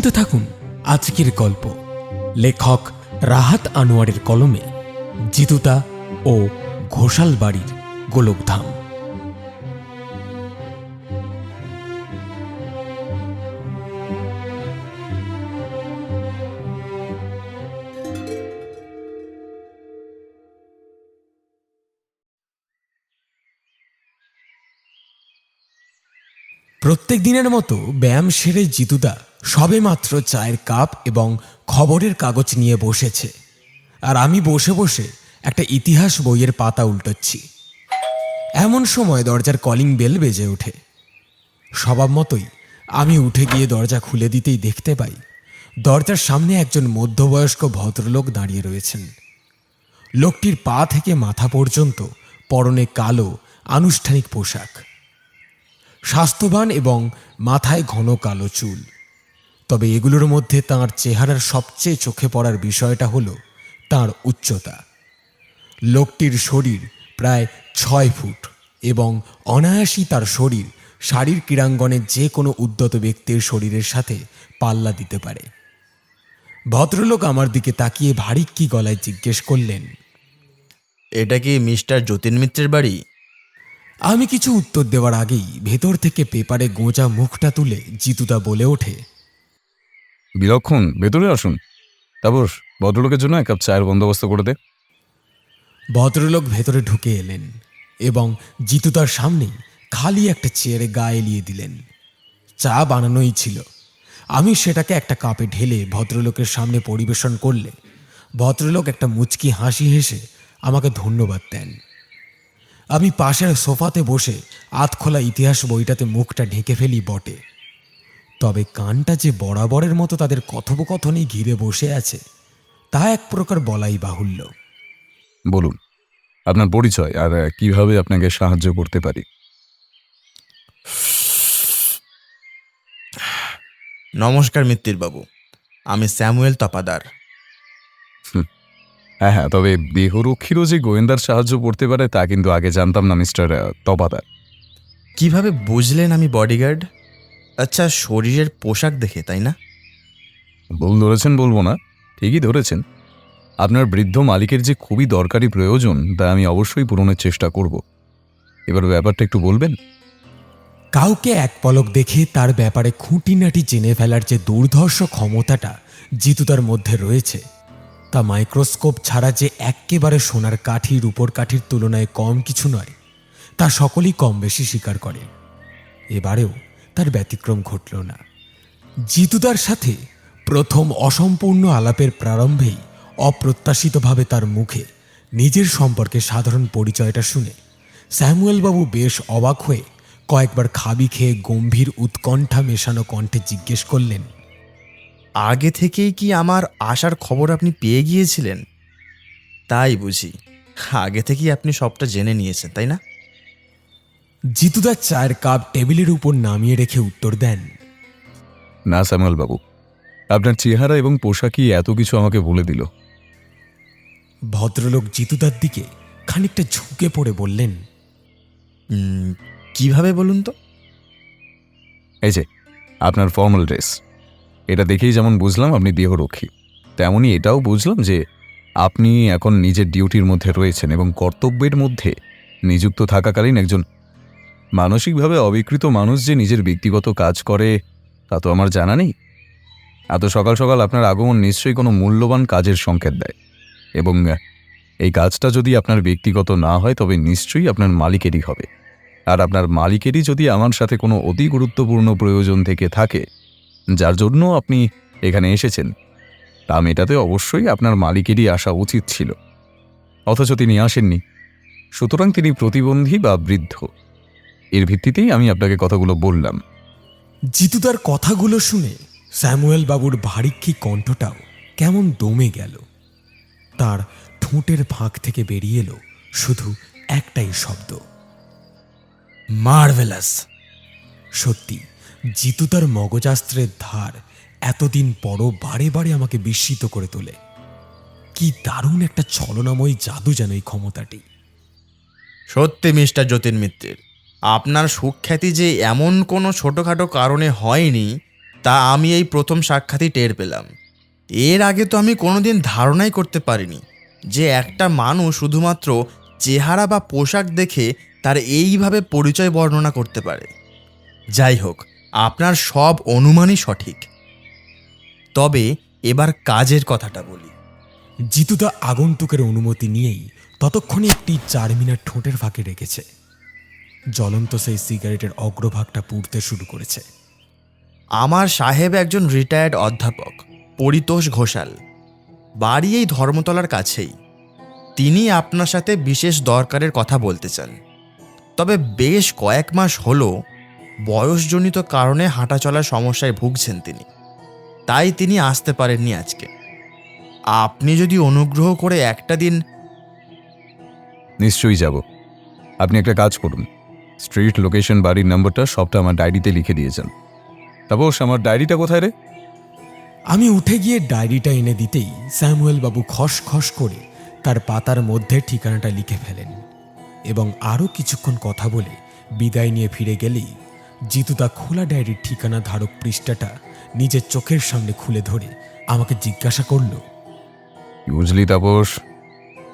শুনতে থাকুন আজকের গল্প, লেখক রাহাত আনোয়ারের কলমে, জিতুদা ও ঘোষাল বাড়ির গোলকধাম। প্রত্যেক দিনের মতো ব্যায়াম সেরে জিতুদা সবেমাত্র চায়ের কাপ এবং খবরের কাগজ নিয়ে বসেছে, আর আমি বসে বসে একটা ইতিহাস বইয়ের পাতা উল্টোচ্ছি। এমন সময় দরজার কলিং বেল বেজে ওঠে। স্বভাব মতোই আমি উঠে গিয়ে দরজা খুলে দিতেই দেখতে পাই দরজার সামনে একজন মধ্যবয়স্ক ভদ্রলোক দাঁড়িয়ে রয়েছেন। লোকটির পা থেকে মাথা পর্যন্ত পরনে কালো আনুষ্ঠানিক পোশাক, স্বাস্থ্যবান এবং মাথায় ঘন কালো চুল। তবে এগুলোর মধ্যে তাঁর চেহারার সবচেয়ে চোখে পড়ার বিষয়টা হলো তাঁর উচ্চতা। লোকটির শরীর প্রায় 6 ফুট এবং অনায়াসই তার শরীর শারীর ক্রীড়াঙ্গনের যে কোনো উদ্যত ব্যক্তির শরীরের সাথে পাল্লা দিতে পারে। ভদ্রলোক আমার দিকে তাকিয়ে ভারিক্কি গলায় জিজ্ঞেস করলেন, এটা কি মিস্টার যতীন মিত্রের বাড়ি? আমি কিছু উত্তর দেওয়ার আগেই ভেতর থেকে পেপারে গোঁজা মুখটা তুলে জিতুদা বলে ওঠে, বিলক্ষণ, ভেতরে আসুন। তারপর ভদ্রলোকের জন্য এক কাপ চায়ের বন্দোবস্ত করে দে। ভদ্রলোক ভেতরে ঢুকে এলেন এবং জিতুদার সামনেই খালি একটা চেয়ারে গা এলিয়ে দিলেন। চা বানানোই ছিল। আমি সেটাকে একটা কাপে ঢেলে ভদ্রলোকের সামনে পরিবেশন করলে ভদ্রলোক একটা মুচকি হাসি হেসে আমাকে ধন্যবাদ দেন। আমি পাশের সোফাতে বসে আধখোলা ইতিহাস বইটাতে মুখটা ঢেকে ফেলি বটে, তবে কানটা যে বরাবরের মতো তাদের কথোপকথনেই ঘিরে বসে আছে তা এক প্রকার বলাই বাহুল্য। বলুন আপনার পরিচয় আর কিভাবে আপনাকে সাহায্য করতে পারি। নমস্কার মিত্তির বাবু, আমি স্যামুয়েল তপাদার। হ্যাঁ হ্যাঁ, তবে দেহরক্ষীরও যে গোয়েন্দার সাহায্য করতে পারে তা কিন্তু আগে জানতাম না মিস্টার তপাদার। কিভাবে বুঝলেন আমি বডিগার্ড? আচ্ছা, শরীরের পোশাক দেখে, তাই না? ভুল ধরেছেন বলবো না, ঠিকই ধরেছেন। আপনার বৃদ্ধ মালিকের যে খুবই দরকারি প্রয়োজন তা আমি অবশ্যই পূরণের চেষ্টা করব। এবার ব্যাপারটা একটু বলবেন। কাউকে এক পলক দেখে তার ব্যাপারে খুঁটিনাটি জেনে ফেলার যে দুর্ধর্ষ ক্ষমতাটা জিতুদার মধ্যে রয়েছে তা মাইক্রোস্কোপ ছাড়া যে এক্কেবারে সোনার কাঠি রূপোর কাঠির তুলনায় কম কিছু নয় তা সকলেই কম বেশি স্বীকার করে। এবারেও তার ব্যতিক্রম ঘটল না। জিতুদার সাথে প্রথম অসম্পূর্ণ আলাপের প্রারম্ভেই অপ্রত্যাশিতভাবে তার মুখে নিজের সম্পর্কে সাধারণ পরিচয়টা শুনে স্যামুয়েলবাবু বেশ অবাক হয়ে কয়েকবার খাবি খেয়ে গম্ভীর উৎকণ্ঠা মেশানো কণ্ঠে জিজ্ঞেস করলেন, আগে থেকেই কি আমার আসার খবর আপনি পেয়ে গিয়েছিলেন? তাই বুঝি আগে থেকেই আপনি সবটা জেনে নিয়েছেন, তাই না? জিতুদার চায়ের কাপ টেবিলের উপর নামিয়ে রেখে উত্তর দেন, না স্যামুয়েল বাবু, আপনার চেহারা এবং পোশাকই এত কিছু আমাকে বলে দিল। ভদ্রলোক জিতুদার দিকে খানিকটা ঝুঁকে পড়ে বললেন, কিভাবে বলুন তো? এই যে আপনার ফর্মাল ড্রেস, এটা দেখেই যেমন বুঝলাম আপনি দেহরক্ষী, তেমনই এটাও বুঝলাম যে আপনি এখন নিজের ডিউটির মধ্যে রয়েছেন এবং কর্তব্যের মধ্যে নিযুক্ত থাকাকালীন একজন মানসিকভাবে অবিকৃত মানুষ যে নিজের ব্যক্তিগত কাজ করে তা তো আমার জানা নেই। এত সকাল সকাল আপনার আগমন নিশ্চয়ই কোনো মূল্যবান কাজের সংকেত দেয়, এবং এই কাজটা যদি আপনার ব্যক্তিগত না হয় তবে নিশ্চয়ই আপনার মালিকেরই হবে। আর আপনার মালিকেরই যদি আমার সাথে কোনো অতি গুরুত্বপূর্ণ প্রয়োজন থেকে থাকে যার জন্য আপনি এখানে এসেছেন, তা মেটাতে অবশ্যই আপনার মালিকেরই আসা উচিত ছিল, অথচ তিনি আসেননি। সুতরাং তিনি প্রতিবন্ধী বা বৃদ্ধ, এর ভিত্তিতেই আমি আপনাকে কথাগুলো বললাম। জিতুদার কথাগুলো শুনে স্যামুয়েল বাবুর ভারিক্কি কণ্ঠটাও কেমন দমে গেল। তার ঠোঁটের ফাঁক থেকে বেরিয়ে এলো শুধু একটাই শব্দ, মার্ভেলাস। সত্যি জিতুদার মগজাস্ত্রের ধার এতদিন পরও বারে বারে আমাকে বিস্মিত করে তোলে। কি দারুণ একটা ছলনাময়ী জাদু যেন এই ক্ষমতাটি। সত্যি মিস্টার যতীন মিত্রের, আপনার সুখ্যাতি যে এমন কোনো ছোটোখাটো কারণে হয়নি তা আমি এই প্রথম সাক্ষাৎই টের পেলাম। এর আগে তো আমি কোনোদিন ধারণাই করতে পারিনি যে একটা মানুষ শুধুমাত্র চেহারা বা পোশাক দেখে তার এইভাবে পরিচয় বর্ণনা করতে পারে। যাই হোক, আপনার সব অনুমানই সঠিক। তবে এবার কাজের কথাটা বলি। জিতুদা আগন্তুকের অনুমতি নিয়েই ততক্ষণে একটি চারমিনার ঠোঁটের ফাঁকে রেখেছে। জ্বলন্ত সেই সিগারেটের অগ্রভাগটা পুড়তে শুরু করেছে। আমার সাহেব একজন রিটায়ার্ড অধ্যাপক, পরিতোষ ঘোষাল। বাড়ি এই ধর্মতলার কাছেই। তিনি আপনার সাথে বিশেষ দরকারের কথা বলতে চান। তবে বেশ কয়েক মাস হলো বয়সজনিত কারণে হাঁটাচলার সমস্যায় ভুগছেন তিনি, তাই তিনি আসতে পারেননি আজকে। আপনি যদি অনুগ্রহ করে একটা দিন। নিশ্চয়ই যাব। আপনি একটা কাজ করুন, স্ট্রিট, লোকেশন, বাড়ির নাম্বারটা সবটা আমার ডায়েরিতে লিখে দিয়েছেন। তাপস, আমার ডায়েরিটা কোথায় রে? আমি উঠে গিয়ে ডায়েরিটা এনে দিতেই স্যামুয়েল বাবু খস খস করে তার পাতার মধ্যে ঠিকানাটা লিখে ফেলেন এবং আরও কিছুক্ষণ কথা বলে বিদায় নিয়ে ফিরে গেলেই জিতুদা খোলা ডায়েরির ঠিকানা ধারক পৃষ্ঠাটা নিজের চোখের সামনে খুলে ধরে আমাকে জিজ্ঞাসা করল, বুঝলি তাপস?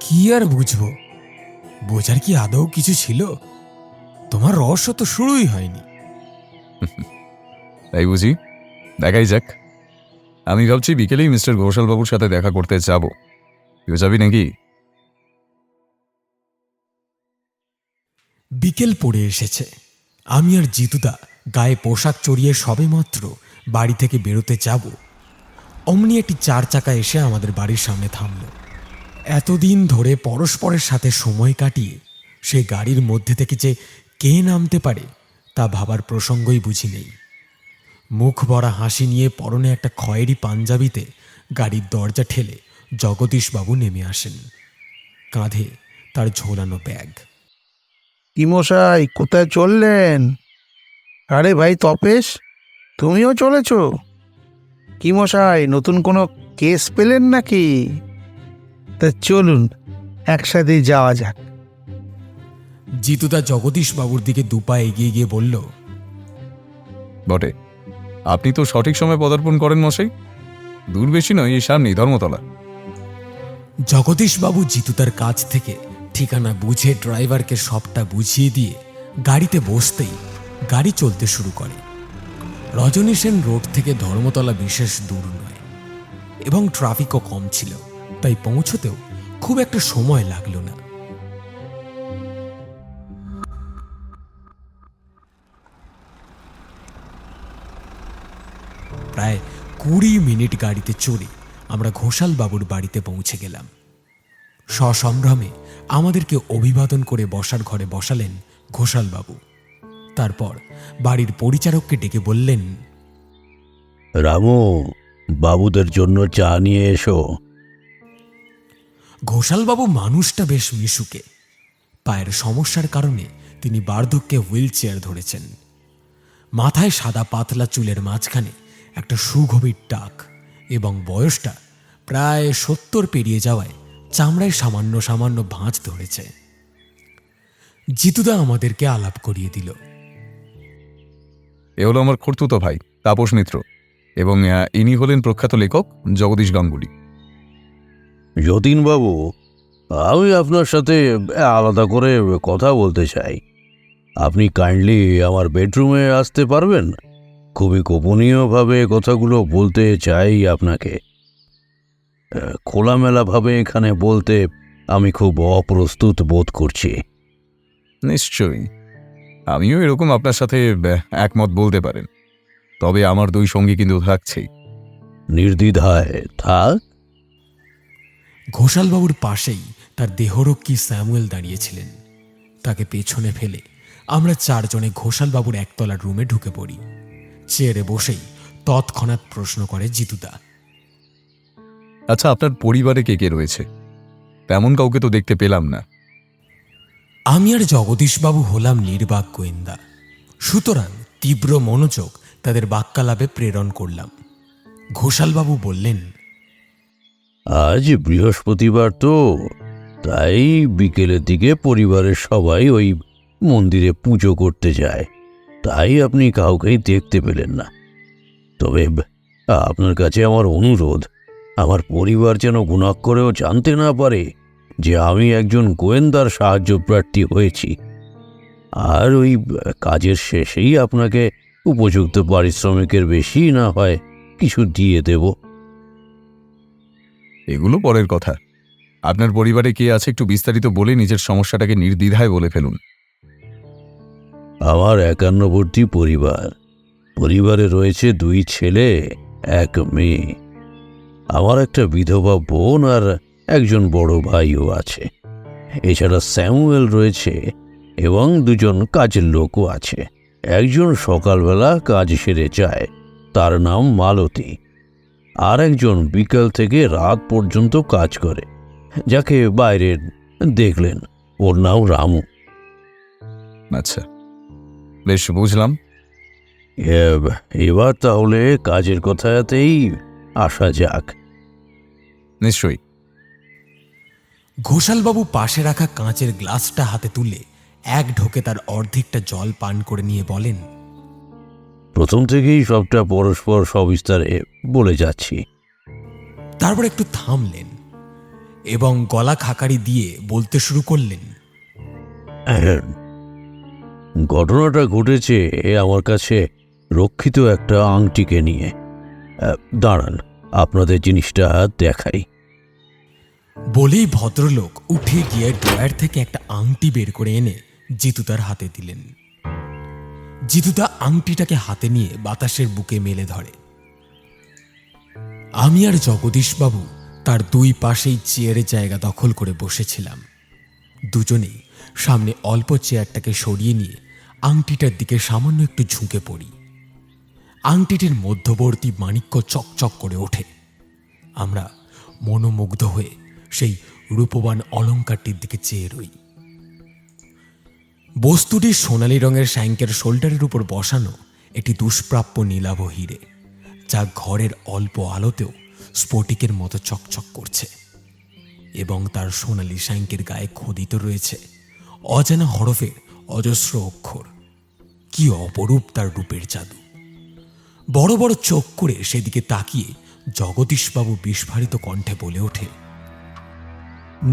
কি আর বুঝবো? বোঝার কি আদৌ কিছু ছিল? তোমার রহস্য তো শুরুই হয়নি। তাই বুঝি, দেখাই যাক। আমি ভাবছি বিকেলেই মিস্টার ঘোষালবাবুর সাথে দেখা করতে যাব। তুই যাবি নাকি? বিকেল পড়ে এসেছে। আমি আর জিতুদা গায়ে পোশাক চড়িয়ে সবেমাত্র বাড়ি থেকে বেরোতে যাব, অমনি একটি 4 চাকা এসে আমাদের বাড়ির সামনে থামল। এতদিন ধরে পরস্পরের সাথে সময় কাটিয়ে সেই গাড়ির মধ্যে থেকে যে কে নামতে পারে তা ভাবার প্রসঙ্গই বুঝি নেই। মুখ ভরা হাসি নিয়ে পরনে একটা খয়েরি পাঞ্জাবিতে গাড়ির দরজা ঠেলে জগদীশবাবু নেমে আসেন, কাঁধে তার ঝোলানো ব্যাগ। কি মশাই, কোথায় চললেন? আরে ভাই তপেশ, তুমিও চলেছ? কি মশাই, নতুন কোনো কেস পেলেন নাকি? তা চলুন একসাথে যাওয়া যাক। জিতুদা জগদীশবাবুর দিকে দুপা এগিয়ে গিয়ে বলল, বটে, আপনি তো সঠিক সময় পদার্পণ করেন মশাই। দূর বেশি নয়, এই সামনেই ধর্মতলা। জগদীশবাবু জিতুদার কাছ থেকে ঠিকানা বুঝে ড্রাইভারকে সবটা বুঝিয়ে দিয়ে গাড়িতে বসতেই গাড়ি চলতে শুরু করে। রজনী সেন রোড থেকে ধর্মতলা বিশেষ দূর নয় এবং ট্রাফিকও কম ছিল, তাই পৌঁছতেও খুব একটা সময় লাগলো না। প্রায় 20 মিনিট গাড়িতে চড়ে আমরা ঘোষালবাবুর বাড়িতে পৌঁছে গেলাম। সসম্ভ্রমে আমাদেরকে অভিবাদন করে বসার ঘরে বসালেন ঘোষালবাবু। তারপর বাড়ির পরিচারককে ডেকে বললেন, রামু, বাবুদের জন্য চা নিয়ে এসো। ঘোষালবাবু মানুষটা বেশ মিশুকে। পায়ের সমস্যার কারণে তিনি বার্ধক্যে হুইল চেয়ার ধরেছেন। মাথায় সাদা পাতলা চুলের মাঝখানে একটা সুগভীর টাক এবং বয়সটা প্রায় 70 পেরিয়ে যাওয়ায় চামড়ায় সামান্য সামান্য ভাঁজ ধরেছে। জিতুদা আমাদেরকে আলাপ করিয়ে দিল। এ হলো আমার খুড়তুতো ভাই তাপস মিত্র, এবং ইনি হলেন প্রখ্যাত লেখক জগদীশ গাঙ্গুলি। যতীনবাবু, আমি আপনার সাথে আলাদা করে কথা বলতে চাই। আপনি কাইন্ডলি আমার বেডরুমে আসতে পারবেন? খুবই গোপনীয়ভাবে কথাগুলো বলতে চাই আপনাকে। খোলামেলাভাবে এখানে বলতে আমি খুব অপ্রস্তুত বোধ করছি। নিশ্চয়ই, আমিও এরকম আপনার সাথে একমত বলতে পারেন। তবে আমার 2 সঙ্গী কিন্তু থাকছেই। নির্দ্বিধায় থাক। ঘোষালবাবুর পাশেই তার দেহরক্ষী স্যামুয়েল দাঁড়িয়েছিলেন। তাকে পেছনে ফেলে আমরা 4 জনে ঘোষালবাবুর একতলার রুমে ঢুকে পড়ি। চেয়ারে বসেই তৎক্ষণাৎ প্রশ্ন করে জিতুদা, আচ্ছা, আপনার পরিবারে কে কে রয়েছে? তেমন কাউকে তো দেখতে পেলাম না। আমি আর জগদীশবাবু হলাম নির্বাক গোয়েন্দা, সুতরাং তীব্র মনোযোগ তাদের বাক্যালাপে প্রেরণ করলাম। ঘোষালবাবু বললেন, আজ বৃহস্পতিবার তো, তাই বিকেলের দিকে পরিবারের সবাই ওই মন্দিরে পুজো করতে যায়, তাই আপনি কাউকেই দেখতে পেলেন না। তবে আপনার কাছে আমার অনুরোধ, আমার পরিবার যেন গুণাক্ষরেও জানতে না পারে যে আমি একজন গোয়েন্দার সাহায্য প্রার্থী হয়েছি। আর ওই কাজের শেষেই আপনাকে উপযুক্ত পারিশ্রমিকের বেশি না হয় কিছু দিয়ে দেব। এগুলো পরের কথা। আপনার পরিবারে কে আছে একটু বিস্তারিত বলে নিজের সমস্যাটাকে নির্দ্বিধায় বলে ফেলুন। আমার 51বর্তী পরিবার। পরিবারে রয়েছে 2 ছেলে, 1 মেয়ে। আমার একটা বিধবা বোন আর একজন বড় ভাইও আছে। এছাড়া স্যামুয়েল রয়েছে এবং 2 জন কাজের লোকও আছে। একজন সকালবেলা কাজ সেরে যায়, তার নাম মালতী। আর একজন বিকাল থেকে রাত পর্যন্ত কাজ করে, যাকে বাইরে দেখলেন, ওর নাম রামু। আচ্ছা, বেশ বুঝলাম। এবার তাহলে কাজের কথাতেই আসা যাক। নিশ্চয়ই। ঘোষালবাবু পাশে রাখা কাঁচের গ্লাসটা হাতে তুলে এক ঢোকে তার অর্ধেকটা জল পান করে নিয়ে বলেন, প্রথম থেকেই সবটা পরস্পর সবিস্তারে বলে যাচ্ছি। তারপর একটু থামলেন এবং গলা খাকারি দিয়ে বলতে শুরু করলেন, ঘটনাটা ঘটেছে আমার কাছে রক্ষিত একটা আংটিকে নিয়ে। দাঁড়ান, আপনাদের জিনিসটা দেখাই। বলেই ভদ্রলোক উঠে গিয়ে ড্রয়ার থেকে একটা আংটি বের করে এনে জিতুদার হাতে দিলেন। জিতুদা আংটিটাকে হাতে নিয়ে বাতাসের বুকে মেলে ধরে। আমি আর জগদীশবাবু তার 2 পাশেই চেয়ারে জায়গা দখল করে বসেছিলাম। দুজনেই সামনে অল্প চেয়ারটাকে সরিয়ে নিয়ে আংটিটার দিকে সামান্য একটু ঝুঁকে পড়ি। আংটিটির মধ্যবর্তী মাণিক্য চকচক করে ওঠে। আমরা মনোমুগ্ধ হয়ে সেই রূপবান অলংকারটির দিকে চেয়ে রই। বস্তুটি সোনালি রঙের শ্যাঙ্কের শোল্ডারের উপর বসানো একটি দুষ্প্রাপ্য নীলাভ হিরে, যা ঘরের অল্প আলোতেও স্ফটিকের মতো চকচক করছে এবং তার সোনালি শ্যাঙ্কের গায়ে খোদিত রয়েছে অজানা হরফের অজস্র অক্ষর। কি অপরূপ তার রূপের জাদু! বড় বড় চোখ করে সেদিকে তাকিয়ে জগদীশবাবু বিস্ফারিত কণ্ঠে বলে ওঠে,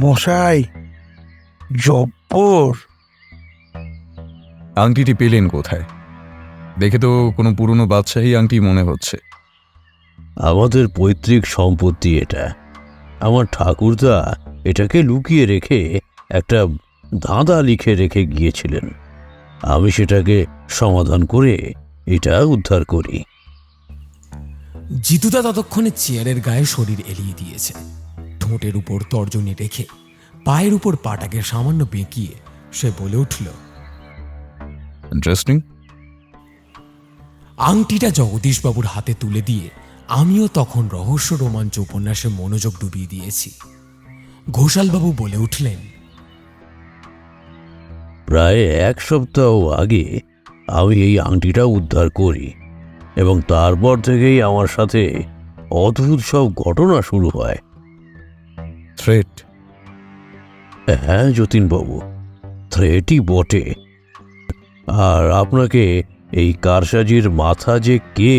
মশাই, জব্বর! আংটিটি পেলেন কোথায়? দেখে তো কোনো পুরনো বাদশাহী আংটি মনে হচ্ছে। আমাদের পৈতৃক সম্পত্তি এটা। আমার ঠাকুরদা এটাকে লুকিয়ে রেখে একটা ধাঁধা লিখে রেখে গিয়েছিলেন। আমি সেটাকে সমাধান করে এটা উদ্ধার করি। জিতুদা ততক্ষণে চেয়ারের গায়ে শরীর এলিয়ে দিয়েছে। ঠোঁটের উপর তর্জনী রেখে পায়ের উপর পাটাকে সামান্য বেঁকিয়ে সে বলে উঠল, ইন্টারেস্টিং। আংটিটা জগদীশবাবুর হাতে তুলে দিয়ে আমিও তখন রহস্য রোমাঞ্চ উপন্যাসে মনোযোগ ডুবিয়ে দিয়েছি। ঘোষালবাবু বলে উঠলেন, প্রায় 1 সপ্তাহ আগে আমি এই আংটিটা উদ্ধার করি এবং তারপর থেকেই আমার সাথে অদ্ভুত সব ঘটনা শুরু হয়। থ্রেট? হ্যাঁ যতীনবাবু, থ্রেটই বটে। আর আপনাকে এই কারসাজির মাথা যে কে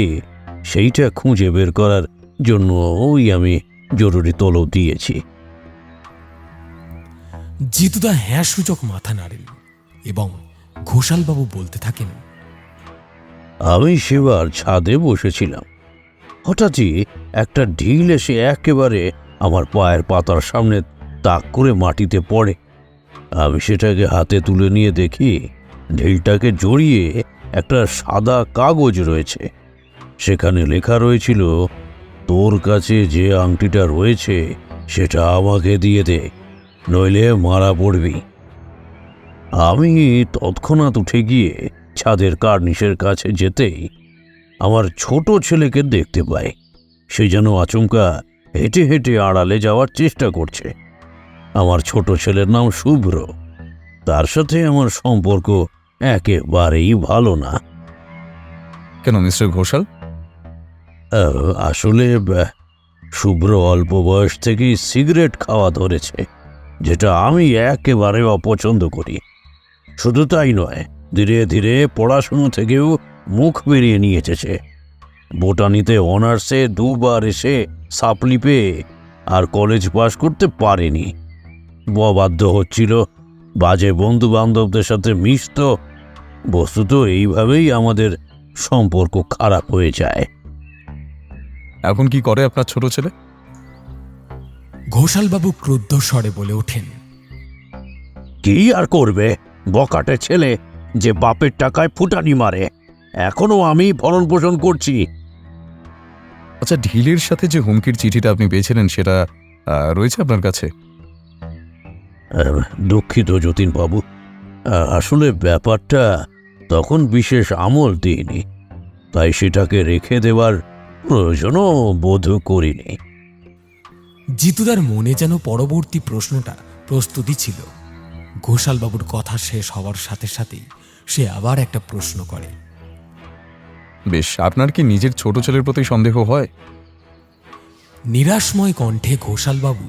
সেইটা খুঁজে বের করার জন্য আমি জরুরি তলব দিয়েছি। জিতুদা হ্যাঁ সূচক মাথা নাড়েন এবং ঘোষালবাবু বলতে থাকেন, আমি সেবার ছাদে বসেছিলাম। হঠাৎই একটা ঢিল এসে একেবারে আমার পায়ের পাতার সামনে তাক করে মাটিতে পড়ে। আমি সেটাকে হাতে তুলে নিয়ে দেখি ঢিলটাকে জড়িয়ে একটা সাদা কাগজ রয়েছে। সেখানে লেখা রয়েছিল, তোর কাছে যে আংটিটা রয়েছে সেটা আমাকে দিয়ে দে, নইলে মারা পড়বি। আমি তৎক্ষণাৎ উঠে গিয়ে ছাদের কার্নিশের কাছে যেতেই আমার ছোট ছেলেকে দেখতে পাই। সে যেন আচমকা হেঁটে হেঁটে আড়ালে যাওয়ার চেষ্টা করছে। আমার ছোট ছেলের নাম শুভ্র। তার সাথে আমার সম্পর্ক একেবারেই ভালো না। কেন মিস্টার ঘোষাল? আসলে শুভ্র অল্প বয়স থেকেই সিগারেট খাওয়া ধরেছে, যেটা আমি একেবারে অপছন্দ করি। শুধু তাই নয়, ধীরে ধীরে পড়াশুনো থেকেও মুখ বেরিয়ে নিয়েছে। বোটানিতে অনার্সে 2বার এসে সাপ্লি পেয়ে আর কলেজ পাশ করতে পারেনি। বাধ্য হচ্ছিল বাজে বন্ধু বান্ধবদের সাথে মিশত। বস্তুত এইভাবেই আমাদের সম্পর্ক খারাপ হয়ে যায়। এখন কি করে আপনার ছোট ছেলে? ঘোষালবাবু ক্রুদ্ধ স্বরে বলে ওঠেন, কি আর করবে, বকাটে ছেলে যে বাপের টাকায় ফুটানি মারে। এখনো আমি ভরণ পোষণ করছি। আচ্ছা, ঢিলের সাথে যে হুমকির চিঠিটা আপনি পেয়েছিলেন সেটা রয়েছে আপনার কাছে? দুঃখিত যতীনবাবু, আসলে ব্যাপারটা তখন বিশেষ আমল দিইনি, তাই সেটাকে রেখে দেওয়ার প্রয়োজনও বোধ করিনি। জিতুদার মনে যেন পরবর্তী প্রশ্নটা প্রস্তুতি ছিল। ঘোষালবাবুর কথা শেষ হওয়ার সাথে সাথেই সে আবার একটা প্রশ্ন করে। বেশ, আপনার কি নিজের ছোট ছেলের প্রতি সন্দেহ হয়? নিরাশময় কণ্ঠে ঘোষালবাবু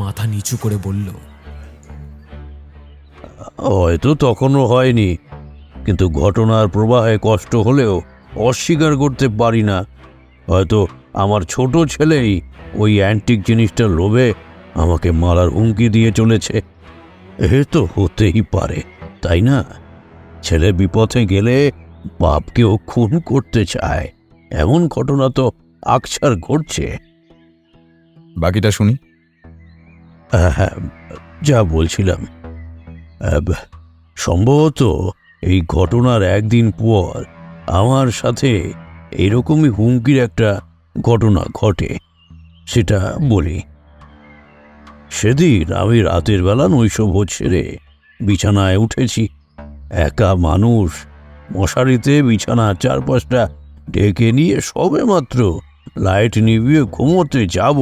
মাথা নিচু করে বলল, হয়তো তখনও হয়নি, কিন্তু ঘটনার প্রবাহে কষ্ট হলেও অস্বীকার করতে পারি না। হয়তো আমার ছোট ছেলেই ওই অ্যান্টিক জিনিসটার লোভে আমাকে মারার হুমকি দিয়ে চলেছে। এ তো হতেই পারে, তাই না? ছেলে বিপথে গেলে বাপকেও খুন করতে চায়, এমন ঘটনা তো আকছার ঘটছে। বাকিটা শুনি। হ্যাঁ, যা বলছিলাম, সম্ভবত এই ঘটনার একদিন পর আমার সাথে এইরকমই হুমকির একটা ঘটনা ঘটে। সেটা বলি। সেদিন আমি রাতের বেলা নৈশভোজ সেরে বিছানায় উঠেছি। একা মানুষ, মশারিতে বিছানার চারপাশটা ঢেকে নিয়ে সবেমাত্র লাইট নিভিয়ে ঘুমোতে যাব,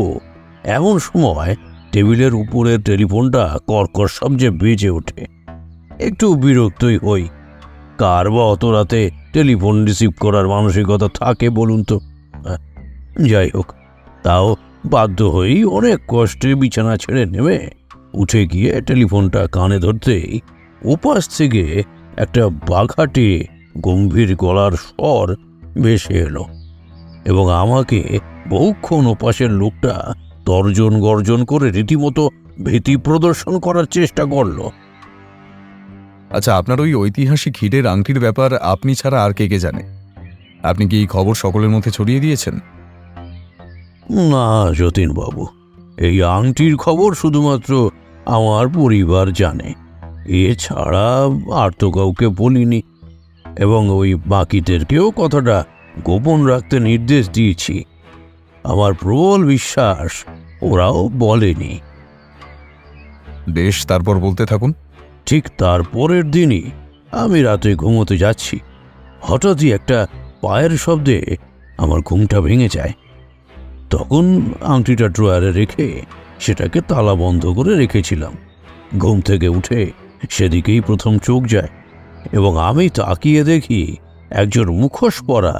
এমন সময় টেবিলের উপরের টেলিফোনটা কর্কর শব্দে বেজে ওঠে। একটু বিরক্তই হই, কার বা অত রাতে টেলিফোন রিসিভ করার মানসিকতা থাকে বলুন তো? যাই হোক, তাও বাধ্য হয়েই অনেক কষ্টে বিছানা ছেড়ে নেমে উঠে গিয়ে টেলিফোনটা কানে ধরতেই ওপাশ থেকে একটা বাঘাটে গম্ভীর গলার স্বর ভেসে এলো এবং আমাকে বহুক্ষণ ওপাশের লোকটা তর্জন গর্জন করে রীতিমতো ভীতি প্রদর্শন করার চেষ্টা করলো। আচ্ছা, আপনার ওই ঐতিহাসিক হিরের আংটির ব্যাপার আপনি ছাড়া আর কে কে জানে? আপনি কি এই খবর সকলের মধ্যে ছড়িয়ে দিয়েছেন? না যতীনবাবু, এই আংটির খবর শুধুমাত্র আমার পরিবার জানে, এছাড়া আর তো কাউকে বলিনি, এবং ওই বাকিদেরকেও কথাটা গোপন রাখতে নির্দেশ দিয়েছি। আমার প্রবল বিশ্বাস ওরাও বলেনি। বেশ, তারপর বলতে থাকুন। ঠিক তার পরের দিনই আমি রাতে ঘুমোতে যাচ্ছি, হঠাৎই একটা পায়ের শব্দে আমার ঘুমটা ভেঙে যায়। তখন আংটিটা ড্রয়ারে রেখে সেটাকে তালা বন্ধ করে রেখেছিলাম। ঘুম থেকে উঠে সেদিকেই প্রথম চোখ যায় এবং আমি তাকিয়ে দেখি একজন মুখোশ পরা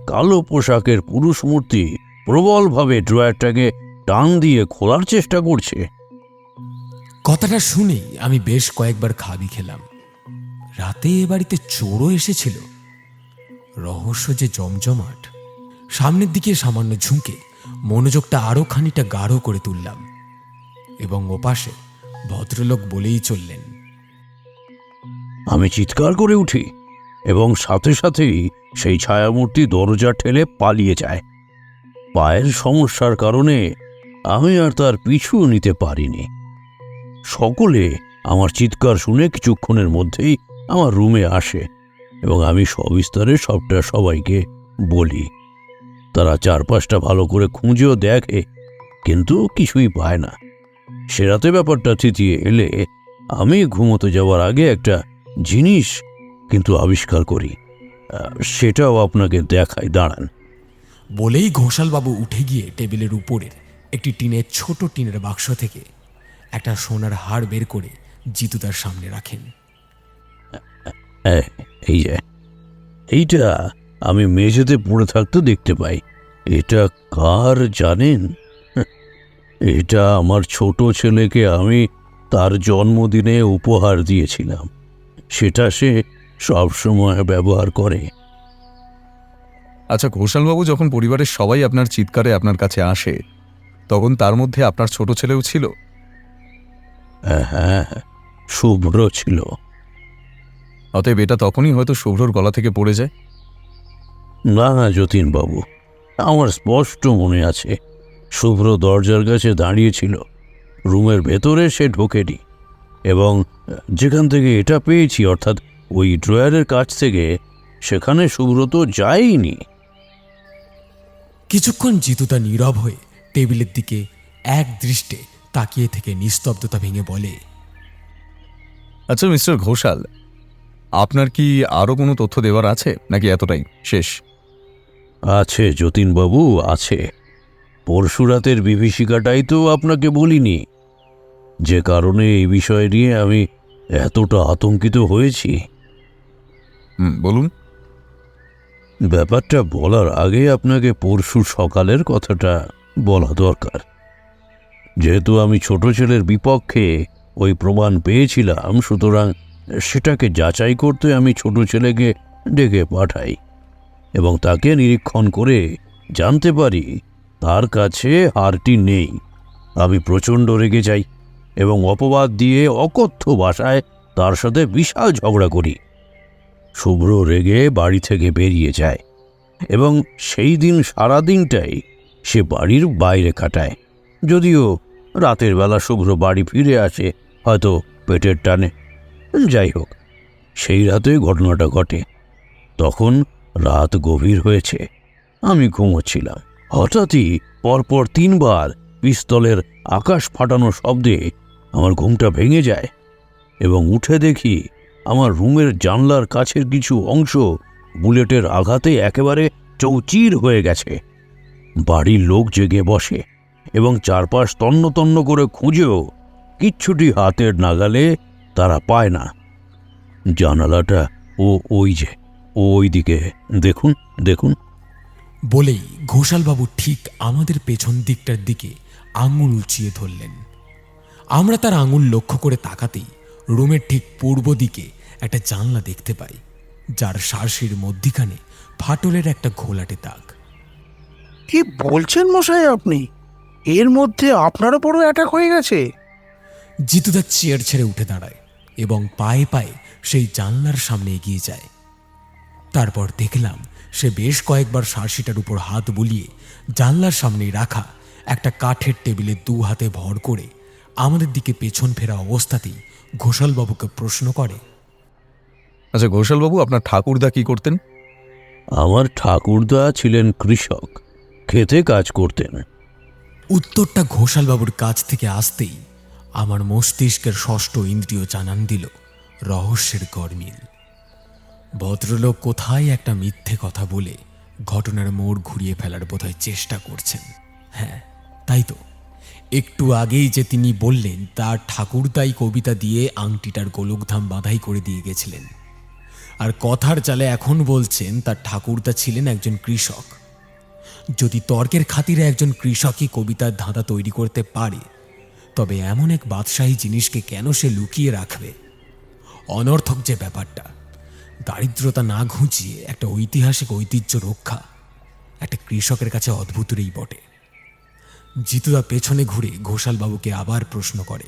কালো পোশাকের পুরুষ মূর্তি প্রবলভাবে ড্রয়ারটাকে টান দিয়ে খোলার চেষ্টা করছে। কথাটা শুনেই আমি বেশ কয়েকবার খাবি খেলাম। রাতে এ বাড়িতে চোরও এসেছিল। রহস্য যে জমজমাট। সামনের দিকে সামান্য ঝুঁকে মনোযোগটা আরো খানিকটা গাঢ় করে তুললাম এবং ওপাশে ভদ্রলোক বলেই চললেন। আমি চিৎকার করে উঠি এবং সাথে সাথেই সেই ছায়ামূর্তি দরজা ঠেলে পালিয়ে যায়। পায়ের সমস্যার কারণে আমি আর তার পিছু নিতে পারিনি। সকলে আমার চিৎকার শুনে কিছুক্ষণের মধ্যেই আমার রুমে আসে এবং আমি সবিস্তারে সবটা সবাইকে বলি। তারা চারপাশটা ভালো করে খুঁজেও দেখে, কিন্তু কিছুই পায় না। সে রাতে ব্যাপারটা থিতিয়ে এলে আমি ঘুমোতে যাওয়ার আগে একটা জিনিস কিন্তু আবিষ্কার করি, সেটাও আপনাকে দেখাই, দাঁড়ান। বলেই ঘোষালবাবু উঠে গিয়ে টেবিলের উপরের একটি ছোট টিনের বাক্স থেকে একটা সোনার হার বের করে জিতু তার সামনে রাখেন। এই যে, এইটা আমি মেঝেতে পড়ে থাকতে দেখতে পাই। এটা কার জানেন? এটা আমার ছোট ছেলেকে আমি তার জন্মদিনে উপহার দিয়েছিলাম। সেটা সে সবসময় ব্যবহার করে। আচ্ছা, ঘোষালবাবু যখন পরিবারের সবাই আপনার চিৎকারে আপনার কাছে আসে, তখন তার মধ্যে আপনার ছোট ছেলেও ছিল? হ্যাঁ, শুভ্র ছিল। অতএব এটা তখনই হয়তো শুভ্রর গলা থেকে পড়ে যায়। না যতীনবাবু, আমার স্পষ্ট মনে আছে শুভ্র দরজার কাছে দাঁড়িয়েছিল, রুমের ভেতরে সে ঢোকেনি, এবং যেখান থেকে এটা পেয়েছি অর্থাৎ ওই ড্রয়ারের কাছ থেকে, সেখানে শুভ্র তো যায়নি। কিছুক্ষণ জিতুদা নীরব হয়ে টেবিলের দিকে এক দৃষ্টে তাকিয়ে থেকে নিস্তব্ধতা ভেঙে বলে, আচ্ছা মিস্টার ঘোষাল, আপনার কি আরও কোনো তথ্য দেওয়ার আছে, নাকি এতটাই শেষ? আছে যতীনবাবু, আছে। পরশুরাতের বিভীষিকাটাই তো আপনাকে বলিনি, যে কারণে এই বিষয় নিয়ে আমি এতটা আতঙ্কিত হয়েছি। বলুন। ব্যাপারটা বলার আগে আপনাকে পরশু সকালের কথাটা বলা দরকার। যেহেতু আমি ছোট ছেলের বিপক্ষে ওই প্রমাণ পেয়েছিলাম, সুতরাং সেটাকে যাচাই করতে আমি ছোট ছেলেকে ডেকে পাঠাই এবং তাকে নিরীক্ষণ করে জানতে পারি তার কাছে হারটি নেই। আমি প্রচণ্ড রেগে যাই এবং অপবাদ দিয়ে অকথ্য ভাষায় তার সাথে বিশাল ঝগড়া করি। শুভ্র রেগে বাড়ি থেকে বেরিয়ে যায় এবং সেই দিন সারাদিনটাই সে বাড়ির বাইরে কাটায়। যদিও রাতের বেলা শুভ্র বাড়ি ফিরে আসে হয়তো পেটের টানে। যাই হোক, সেই রাতে ঘটনাটা ঘটে। তখন রাত গভীর হয়েছে, আমি ঘুমোচ্ছিলাম। হঠাৎই পরপর 3 বার পিস্তলের আকাশ ফাটানো শব্দে আমার ঘুমটা ভেঙে যায় এবং উঠে দেখি আমার রুমের জানলার কাছের কিছু অংশ বুলেটের আঘাতে একেবারে চৌচির হয়ে গেছে। বাড়ির লোক জেগে বসে এবং চারপাশ তন্ন তন্ন করে খুঁজেও কিচ্ছুটি হাতের নাগালে তারা পায় না। জানালাটা ওই দিকে দেখুন দেখুন। বলেই ঘোষালবাবু ঠিক আমাদের পেছন দিকটার দিকে আঙুল উঁচিয়ে ধরলেন। আমরা তার আঙুল লক্ষ্য করে তাকাতেই রুমের ঠিক পূর্ব দিকে একটা জানলা দেখতে পাই, যার শার্সির মধ্যিখানে ফাটলের একটা ঘোলাটে দাগ। কি বলছেন মশাই আপনি? এর মধ্যে আপনারও বড় অ্যাটাক হয়ে গেছে? জিতুদা চেয়ার ছেড়ে উঠে দাঁড়ায় এবং পায়ে পায়ে সেই জানলার সামনে এগিয়ে যায়। তারপর দেখলাম সে বেশ কয়েকবার শার্সিটার উপর হাত বুলিয়ে জানলার সামনে রাখা একটা কাঠের টেবিলে 2 হাতে ভর করে আমাদের দিকে পেছন ফেরা অবস্থাতেই ঘোষালবাবুকে প্রশ্ন করে, আচ্ছা ঘোষালবাবু, আপনার ঠাকুরদা কি করতেন? আমার ঠাকুরদা ছিলেন কৃষক, খেতে কাজ করতেন। উত্তরটা ঘোষালবাবুর কাছ থেকে আসতেই আমার মস্তিষ্কের ষষ্ঠ ইন্দ্রিয় জানান দিল রহস্যের গরমিল। ভদ্রলোক কোথায় একটা মিথ্যে কথা বলে ঘটনার মোড় ঘুরিয়ে ফেলার বোধহয় চেষ্টা করছেন। হ্যাঁ, তাই তো। একটু আগেই যে তিনি বললেন তার ঠাকুরদাই কবিতা দিয়ে আংটিটার গোলকধাম বাঁধাই করে দিয়ে গেছিলেন, আর কথার চালে এখন বলছেন তার ঠাকুরদা ছিলেন একজন কৃষক। যদি তর্কের খাতিরে একজন কৃষকই কবিতার ধাঁধা তৈরি করতে পারে, তবে এমন এক বাদশাহী জিনিসকে কেন সে লুকিয়ে রাখবে? অনর্থক যে ব্যাপারটা, দারিদ্রতা না ঘুঁচিয়ে একটা ঐতিহাসিক ঐতিহ্য রক্ষা একটা কৃষকের কাছে অদ্ভুতই বটে। জিতুদা পেছনে ঘুরে ঘোষালবাবুকে আবার প্রশ্ন করে,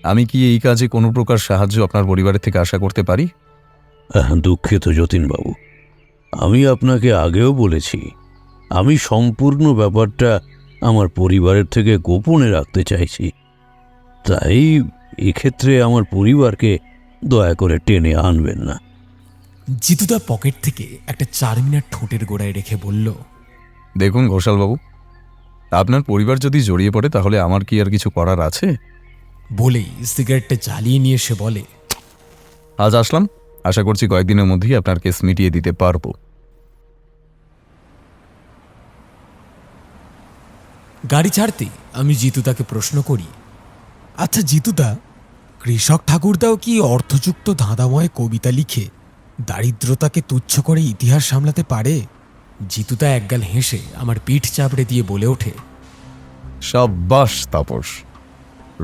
আমি কি এই কাজে কোনো প্রকার সাহায্য আপনার পরিবারের থেকে আশা করতে পারি? দুঃখিত যতীনবাবু, আমি আপনাকে আগেও বলেছি আমি সম্পূর্ণ ব্যাপারটা আমার পরিবারের থেকে গোপনে রাখতে চাইছি। তাই এক্ষেত্রে আমার পরিবারকে দয়া করে টেনে আনবেন না। জিতুদা পকেট থেকে একটা 4 মিনিট ঠোঁটের গোড়ায় রেখে বলল, দেখুন ঘোষালবাবু, আপনার পরিবার যদি জড়িয়ে পড়ে তাহলে আমার কি আর কিছু করার আছে? বলেই সিগারেটটা জ্বালিয়ে নিয়ে সে বলে, আজ আসলাম, আশা করছি কয়েকদিনের মধ্যেই আপনার কেস মিটিয়ে দিতে পারবো। গাড়ি ছাড়তেই আমি জিতুদাকে প্রশ্ন করি, আচ্ছা জিতুদা, কৃষক ঠাকুরদাও কি অর্থযুক্ত ধাঁধাময় কবিতা লিখে দারিদ্রতাকে তুচ্ছ করে ইতিহাস সামলাতে পারে? জিতুদা একগাল হেসে আমার পিঠ চাপড়ে দিয়ে বলে ওঠে, সাব্বাস তাপস,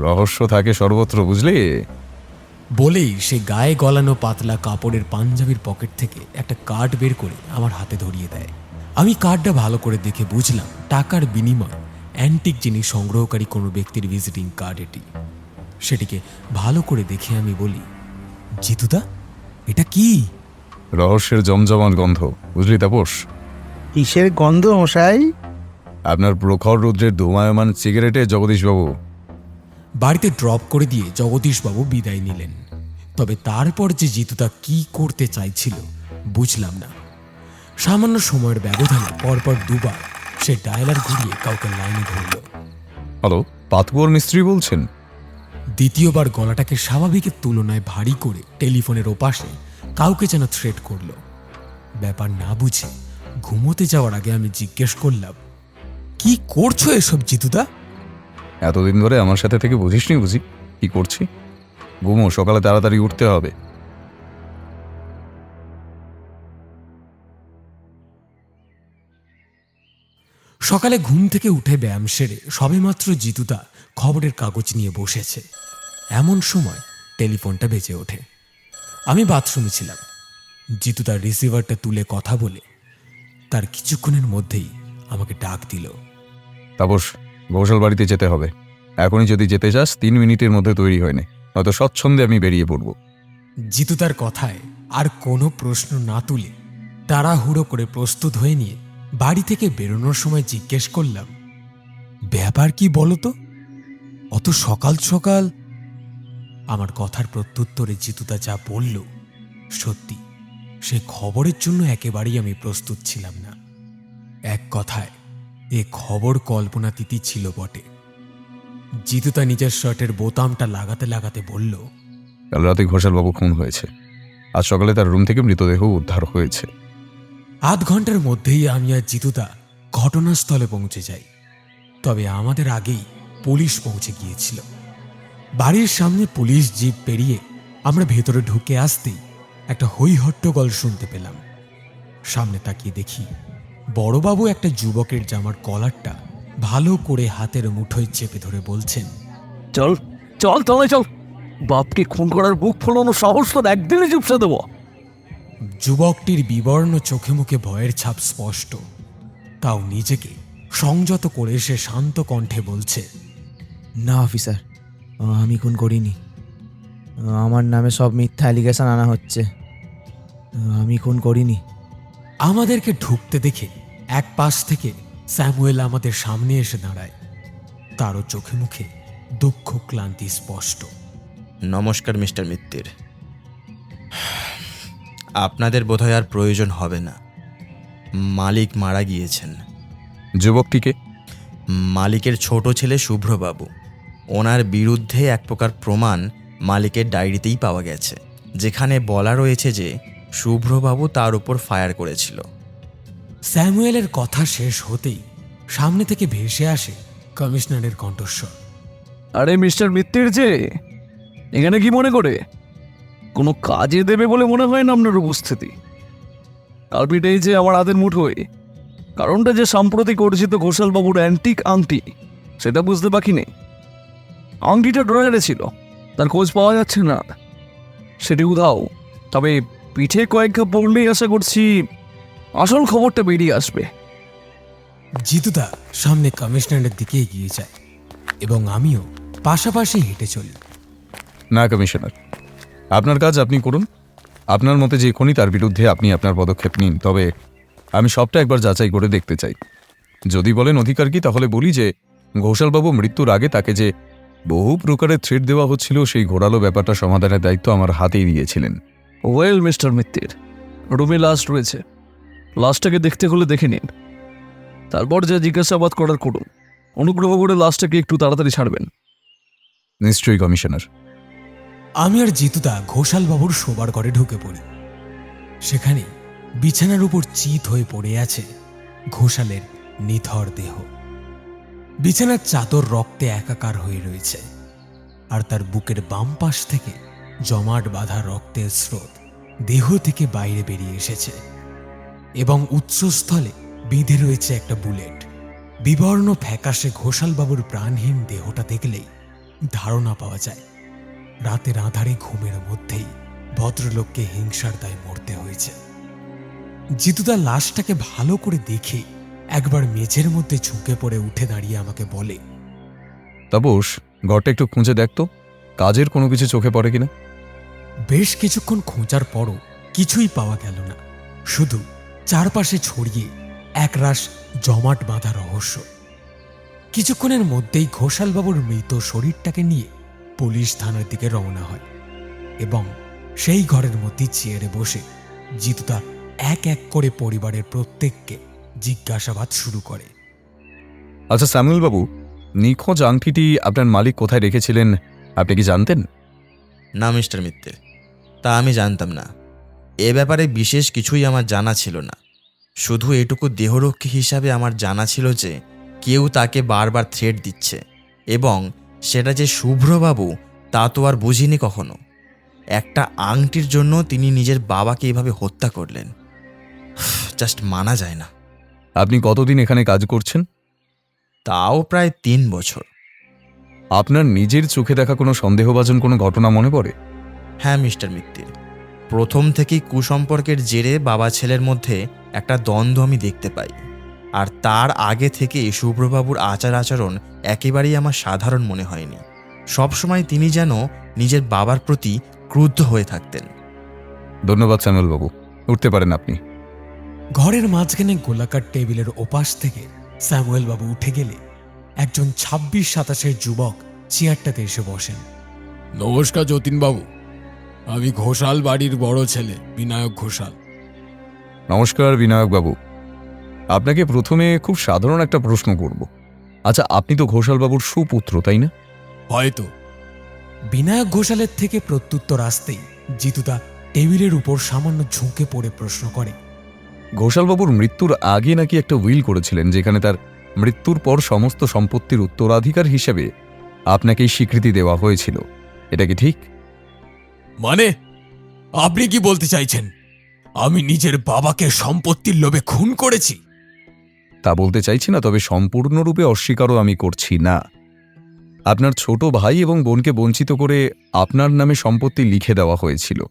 রহস্য থাকে সর্বত্র, বুঝলি? বলেই সে গায়ে গলানো পাতলা কাপড়ের পাঞ্জাবির পকেট থেকে একটা কার্ড বের করে আমার হাতে ধরিয়ে দেয় আমি কার্ডটা ভালো করে দেখে বুঝলাম টাকার বিনিময় অ্যান্টিক জিনিস সংগ্রহকারী কোনো ব্যক্তির ভিজিটিং কার্ড এটি। সেটিকে ভালো করে দেখে আমি বলি, জিতুদা, এটা কি? রহস্যের জমজমাট গন্ধ, বুঝলি তাপস? কিসের গন্ধ মশাই? আপনার প্রখর রৌদ্রের ধুমায়মান সিগারেটে জগদীশবাবু। বাড়িতে ড্রপ করে দিয়ে জগদীশবাবু বিদায় নিলেন। তবে তারপর যে জিতুদা কি করতে চাইছিল বুঝলাম না। সামান্য সময়ের ব্যবধানে পরপর দুবার সে ডায়ালার ঘুরিয়ে কাউকে লাইনে ধরল। হ্যালো, পাতকুয়ার মিস্ত্রি বলছেন? দ্বিতীয়বার গলাটাকে স্বাভাবিকের তুলনায় ভারী করে টেলিফোনের ওপাশে কাউকে যেন থ্রেট করল। ব্যাপার না বুঝে ঘুমোতে যাওয়ার আগে আমি জিজ্ঞেস করলাম, কি করছো এসব জিতুদা? এতদিন ধরে আমার সাথে থেকে বুঝিসনি বুঝি কি করছি? ঘুমো, সকালে তাড়াতাড়ি উঠতে হবে। সকালে ঘুম থেকে উঠে ব্যায়াম সেরে সবেমাত্র জিতুদা খবরের কাগজ নিয়ে বসেছে, এমন সময় টেলিফোনটা বেজে ওঠে। আমি বাথরুমে ছিলাম। জিতুদা রিসিভারটা তুলে কথা বলে তার কিছুক্ষণের মধ্যেই আমাকে ডাক দিল। তাপস, ঘোষাল বাড়িতে যেতে হবে। এখনই যদি যেতে চাস 3 মিনিটের মধ্যে তৈরি হয়নি, হয়তো স্বচ্ছন্দে আমি বেরিয়ে পড়ব। জিতুদার কথায় আর কোনো প্রশ্ন না তুলে তাড়াহুড়ো করে প্রস্তুত হয়ে নিয়ে বাড়ি থেকে বেরোনোর সময় জিজ্ঞেস করলাম, ব্যাপার কি বলো তো, অত সকাল সকাল? আমার কথার প্রত্যুত্তরে জিতুদা যা বলল, সত্যি সে খবরের জন্য একেবারেই আমি প্রস্তুত ছিলাম না। এক কথায় এ খবর কল্পনাতীতই ছিল বটে। জিতুদা নিজের শার্টের বোতামটা লাগাতে লাগাতে বলল, কাল রাতে ঘোষালবাবু খুন হয়েছে। আজ সকালে তার রুম থেকে মৃতদেহ উদ্ধার হয়েছে। আধ ঘন্টার মধ্যেই আমি আর জিতুদা ঘটনাস্থলে পৌঁছে যাই। তবে আমাদের আগেই পুলিশ পৌঁছে গিয়েছিল। বাড়ির সামনে পুলিশ জিপ পেরিয়ে আমরা ভেতরে ঢুকে আসতেই একটা হই হট্টগোল শুনতে পেলাম। সামনে তাকিয়ে দেখি বড়বাবু একটা যুবকের জামার কলারটা ভালো করে হাতের মুঠোয় চেপে ধরে বলছেন, চল চল চলে চল, বাপকে খুন করার বুক ফোলানো সাহস তোর একদিনে চুপসে দেবো। যুবকটির বিবর্ণ চোখে মুখে ভয়ের ছাপ স্পষ্ট। তাও নিজেকে সংযত করে সে শান্ত কণ্ঠে বলছে, না অফিসার, আমি খুন করিনি। আমার নামে সব মিথ্যা অ্যালিগেশন আনা হচ্ছে। আমি খুন করিনি। আমাদেরকে ঢুকতে দেখে এক পাশ থেকে স্যামুয়েল আমাদের সামনে এসে দাঁড়ায়। তারও চোখে মুখে দুঃখ ক্লান্তি স্পষ্ট। নমস্কার মিস্টার মিত্তির। আপনাদের বোধহয় আর প্রয়োজন হবে না। মালিক মারা গিয়েছেন। যুবকটিকে? মালিকের ছোট ছেলে শুভ্রবাবু। ওনার বিরুদ্ধে এক প্রকার প্রমাণ মালিকের ডায়েরিতেই পাওয়া গেছে, যেখানে বলা রয়েছে যে শুভ্রবাবু তার উপর ফায়ার করেছিল। স্যামুয়েলের কথা শেষ হতেই সামনে থেকে ভেসে আসে কমিশনারের কণ্ঠস্বর। আরে মিস্টার মিত্তির যে এখানে কি মনে করে? কোনো কাজে দেবে বলে মনে হয় না আপনার উপস্থিতি। কালপিট এই যে আমার হাতের মুঠোয়, কারণটা যে সাম্প্রতিক অর্জিত ঘোষালবাবুর অ্যান্টিক আংটি, সেটা বুঝতে বাকি নেই। আংটিটা ড্রয়ারে ছিল, তার খোঁজ পাওয়া যাচ্ছে না, সেটি উধাও। তবে পিঠে কয়েক ঘা পড়লেই আশা করছি আসল খবরটা বেরিয়ে আসবে। জিতুদা সামনে কমিশনারের দিকে এগিয়ে যায় এবং আমিও পাশাপাশি হেঁটে চলি। না কমিশনার, আপনার কাজ আপনি করুন। আপনার মতে যে খুনি তার বিরুদ্ধে আপনি আপনার পদক্ষেপ নিন। তবে আমি সবটা একবার যাচাই করে দেখতে চাই। যদি বলেন অধিকার কি, তাহলে বলি যে ঘোষালবাবু মৃত্যুর আগে তাকে যে বহু প্রকারের থ্রেট দেওয়া হচ্ছিল, সেই ঘোরালো ব্যাপারটা সমাধানের দায়িত্ব আমার হাতেই দিয়েছিলেন। ওয়েল মিস্টার মিত্তির, রুমে লাস্ট রয়েছে, লাশটাকে দেখতে হলে দেখে নিন, তারপর যা জিজ্ঞাসাবাদ করার করুন। অনুগ্রহ করে লাশটাকে একটু তাড়াতাড়ি ছাড়বেন। নিশ্চয়ই কমিশনার। আমি আর জিতুদা ঘোষালবাবুর শোবার ঘরে ঢুকে পড়ি। সেখানে বিছানার উপর চিত হয়ে পড়ে আছে ঘোষালের নিথর দেহ। বিছানার চাদর রক্তে একাকার হয়ে রয়েছে, আর তার বুকের বাম পাশ থেকে জমাট বাঁধা রক্তের স্রোত দেহ থেকে বাইরে বেরিয়ে এসেছে এবং উৎসস্থলে বেঁধে রয়েছে একটা বুলেট। বিবর্ণ ফ্যাকাশে ঘোষালবাবুর প্রাণহীন দেহটা দেখলেই ধারণা পাওয়া যায় রাতের আঁধারে ঘুমের মধ্যেই ভদ্রলোককে হিংসার দায়ে মরতে হয়েছে। জিতুদা লাশটাকে ভালো করে দেখে একবার মেঝের মধ্যে ঝুঁকে পড়ে উঠে দাঁড়িয়ে আমাকে বলে, তাপস, ঘরটা একটু খুঁজে দেখ তো, কাজের কোনো কিছু চোখে পড়ে কিনা। বেশ কিছুক্ষণ খোঁজার পরও কিছুই পাওয়া গেল না, শুধু চারপাশে ছড়িয়ে একরাশ জমাট বাঁধা রহস্য। কিছুক্ষণের মধ্যেই ঘোষালবাবুর মৃত শরীরটাকে নিয়ে পুলিশ থানার দিকে রওনা হয় এবং সেই ঘরের মধ্যে চেয়ারে বসে জিতুদা এক এক করে পরিবারের প্রত্যেককে জিজ্ঞাসাবাদ শুরু করে। আচ্ছা স্যামুয়েল বাবু, নিখোঁজ আংটিটি আপনার মালিক কোথায় রেখেছিলেন আপনি কি জানতেন? না মিস্টার মিত্তির, তা আমি জানতাম না। এ ব্যাপারে বিশেষ কিছুই আমার জানা ছিল না। শুধু এটুকু দেহরক্ষী হিসাবে আমার জানা ছিল যে কেউ তাকে বারবার থ্রেট দিচ্ছে, এবং সেটা যে শুভ্রবাবু তা তো আর বুঝিনি কখনো। একটা আংটির জন্য তিনি নিজের বাবাকে এভাবে হত্যা করলেন, জাস্ট মানা যায় না। আপনি কতদিন এখানে কাজ করছেন? তাও প্রায় 3 বছর। আপনার নিজের চোখে দেখা কোনো সন্দেহভাজন কোনো ঘটনা মনে পড়ে? হ্যাঁ মিস্টার মিত্তির, প্রথম থেকেই কুসম্পর্কের জেরে বাবা ছেলের মধ্যে একটা দ্বন্দ্ব আমি দেখতে পাই। আর তার আগে থেকে শুভ্রবাবুর আচার আচরণ একেবারেই আমার সাধারণ মনে হয়নি। সবসময় তিনি যেন নিজের বাবার প্রতি ক্রুদ্ধ হয়ে থাকতেন। ধন্যবাদ স্যামুয়েল বাবু, উঠতে পারেন আপনি। ঘরের মাঝখানে গোলাকার টেবিলের ওপাশ থেকে স্যামুয়েল বাবু উঠে গেলে একজন 26-27 যুবক চেয়ারটাতে এসে বসেন। নমস্কার যতীনবাবু, আমি ঘোষাল বাড়ির বড় ছেলে বিনায়ক ঘোষাল। নমস্কার বিনায়ক বাবু, আপনাকে প্রথমে খুব সাধারণ একটা প্রশ্ন করব। আচ্ছা, আপনি তো ঘোষালবাবুর সুপুত্র, তাই না? হয়তো। বিনায়ক ঘোষালের থেকে প্রত্যুত্তর আসতেই জিতুদা টেবিলের উপর সামান্য ঝুঁকে পড়ে প্রশ্ন করে, ঘোষালবাবুর মৃত্যুর আগে নাকি একটা উইল করেছিলেন, যেখানে তার মৃত্যুর পর সমস্ত সম্পত্তির উত্তরাধিকার হিসেবে আপনাকেই স্বীকৃতি দেওয়া হয়েছিল, এটা কি ঠিক? মানে আপনি কি বলতে চাইছেন আমি নিজের বাবাকে সম্পত্তির লোভে খুন করেছি? তা বলতে চাইছি না, তবে সম্পূর্ণরূপে অস্বীকারও আমি করছি না। আপনার ছোট ভাই এবং বোনকে বঞ্চিত করে আপনার নামে সম্পত্তি লিখে দেওয়া হয়েছিল।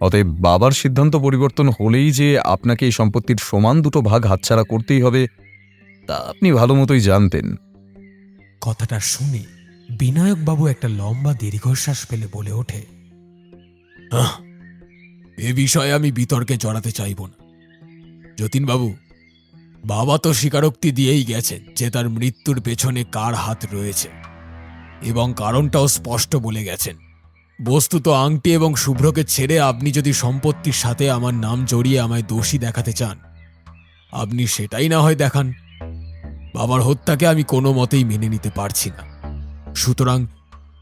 অতএব বাবার সিদ্ধান্ত পরিবর্তন হলেই যে আপনাকে এই সম্পত্তির সমান 2 ভাগ হাতছাড়া করতেই হবে তা আপনি ভালো মতোই জানতেন। কথাটা শুনে বিনায়কবাবু একটা লম্বা দীর্ঘশ্বাস ফেলে বলে ওঠে, এ বিষয়ে আমি বিতর্কে জড়াতে চাইব না। যতীনবাবু, বাবা তো স্বীকারোক্তি দিয়েই গেছেন যে তার মৃত্যুর পেছনে কার হাত রয়েছে, এবং কারণটাও স্পষ্ট বলে গেছেন। বস্তুত আংটি এবং শুভ্রকে ছেড়ে আপনি যদি সম্পত্তির সাথে আমার নাম জড়িয়ে আমায় দোষী দেখাতে চান, আপনি সেটাই না হয় দেখান। বাবার হত্যাকে আমি কোনো মতেই মেনে নিতে পারছি না, সুতরাং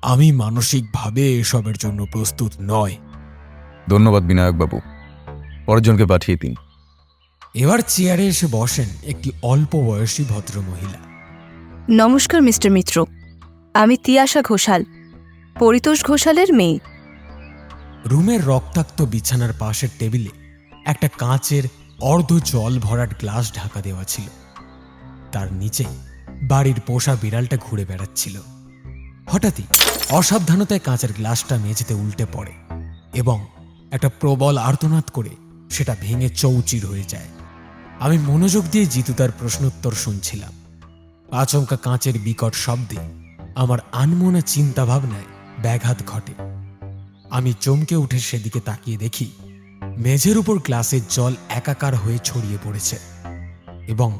আমি মানসিকভাবে এসবের জন্য প্রস্তুত নয়। ধন্যবাদ বিনায়কবাবু, পরের জনকে পাঠিয়ে দিন। এবার চেয়ারে এসে বসেন একটি অল্প বয়সী ভদ্রমহিলা। নমস্কার মিস্টার মিত্র, আমি তিয়াশা ঘোষাল, পরিতোষ ঘোষালের মেয়ে। রুমের রক্তাক্ত বিছানার পাশের টেবিলে একটা কাঁচের অর্ধ জল ভরাট গ্লাস ঢাকা দেওয়া ছিল। তার নিচে বাড়ির পোষা বিড়ালটা ঘুরে বেড়াচ্ছিল। হঠাৎই অসাবধানতায় কাঁচের গ্লাসটা মেঝেতে উল্টে পড়ে এবং একটা প্রবল আর্তনাদ করে সেটা ভেঙে চৌচির হয়ে যায়। আমি মনোযোগ দিয়ে জিতুদার প্রশ্নোত্তর শুনছিলাম। আচমকা কাঁচের বিকট শব্দে আমার আনমনা চিন্তা ভাবনায় ব্যাঘাত ঘটে। আমি চমকে উঠে সেদিকে তাকিয়ে দেখি মেঝের উপর গ্লাসের জল একাকার হয়ে ছড়িয়ে পড়েছে এবং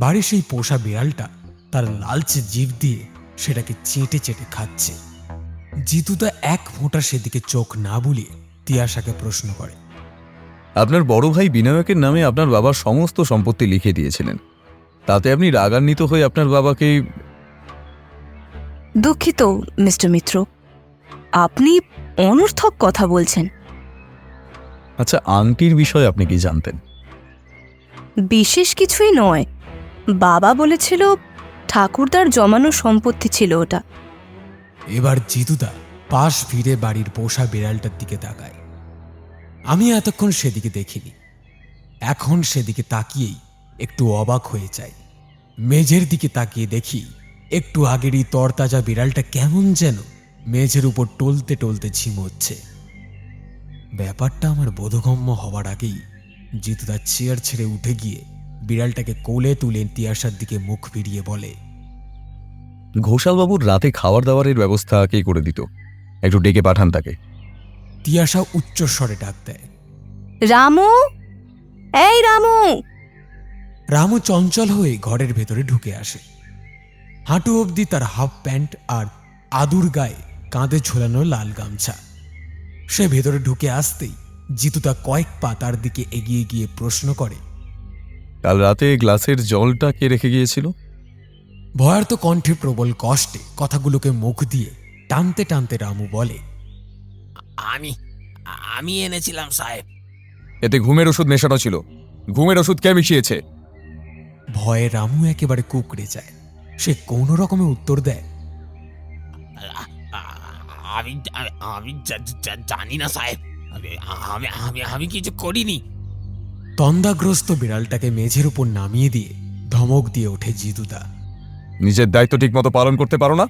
বাড়ির সেই পোষা বিড়ালটা তার লালচে জিভ দিয়ে সেটাকে চেটে চেটে খাচ্ছে। জিতুদা এক ফোঁটা সেদিকে চোখ না বুলিয়ে তিয়াশাকে প্রশ্ন করে, আপনার বড় ভাই বিনায়কের নামে আপনার বাবার সমস্ত সম্পত্তি লিখে দিয়েছিলেন, তাতে আপনি রাগান্বিত হয়ে আপনার বাবাকে... দুঃখিত মিস্টার মিত্র, আপনি অনর্থক কথা বলছেন। আচ্ছা, আংটির বিষয়ে আপনি কি জানতেন? বিশেষ কিছুই নয়, বাবা বলেছিল ঠাকুরদার জমানো সম্পত্তি ছিল ওটা। এবার জিতুদা পাশ ফিরে বাড়ির পোষা বিড়ালটার দিকে তাকায়। আমি এতক্ষণ সেদিকে দেখিনি, এখন সেদিকে তাকিয়েই একটু অবাক হয়ে যাই। মেঝের দিকে তাকিয়ে দেখি একটু আগেরই তরতাজা বিড়ালটা কেমন যেন মেঝের উপর টলতে টলতে ঝিমোচ্ছে। ব্যাপারটা আমার বোধগম্য হওয়ার আগেই জিতুদা চেয়ার ছেড়ে উঠে গিয়ে বিড়ালটাকে কোলে তুলে তিয়াশার দিকে মুখ ফিরিয়ে বলে, ঘোষালবাবুর রাতে খাবার দাবারের ব্যবস্থা কে করে দিত? একটু ডেকে পাঠান তাকে। তিয়াশা উচ্চস্বরে ডাক দেয়। রামু, এই রামু! রামু চঞ্চল হয়ে ঘরের ভেতরে ঢুকে আসে। হাঁটু অবধি তার হাফ প্যান্ট আর আদুর গায়ে কাঁধে ঝোলানো লাল গামছা। সে ভেতরে ঢুকে আসতেই জিতুদা কয়েক পা তার দিকে এগিয়ে গিয়ে প্রশ্ন করে। কাল রাতে গ্লাসের জলটা কে রেখে গিয়েছিল? ভয়ার্ত কণ্ঠে প্রবল কষ্টে কথাগুলোকে মুখ দিয়ে টানতে টানতে রামু বলে, আমি আমি এনেছিলাম সাহেব। এতে ঘুমের ওষুধ মেশানো ছিল। ঘুমের ওষুধ কে মিশিয়েছে? ভয়ে রামু একেবারে কুঁকড়ে যায়। সে কোনো রকমে উত্তর দেয়, আমি আমি জানি না সাহেব, আমি কিছু করিনি। তন্দাগ্রস্ত বিড়ালটাকে মেঝের উপর নামিয়ে দিয়ে ধমক দিয়ে ওঠে জিতুদা। নিজের দায়িত্ব ঠিক মতো পালন করতে পারো না?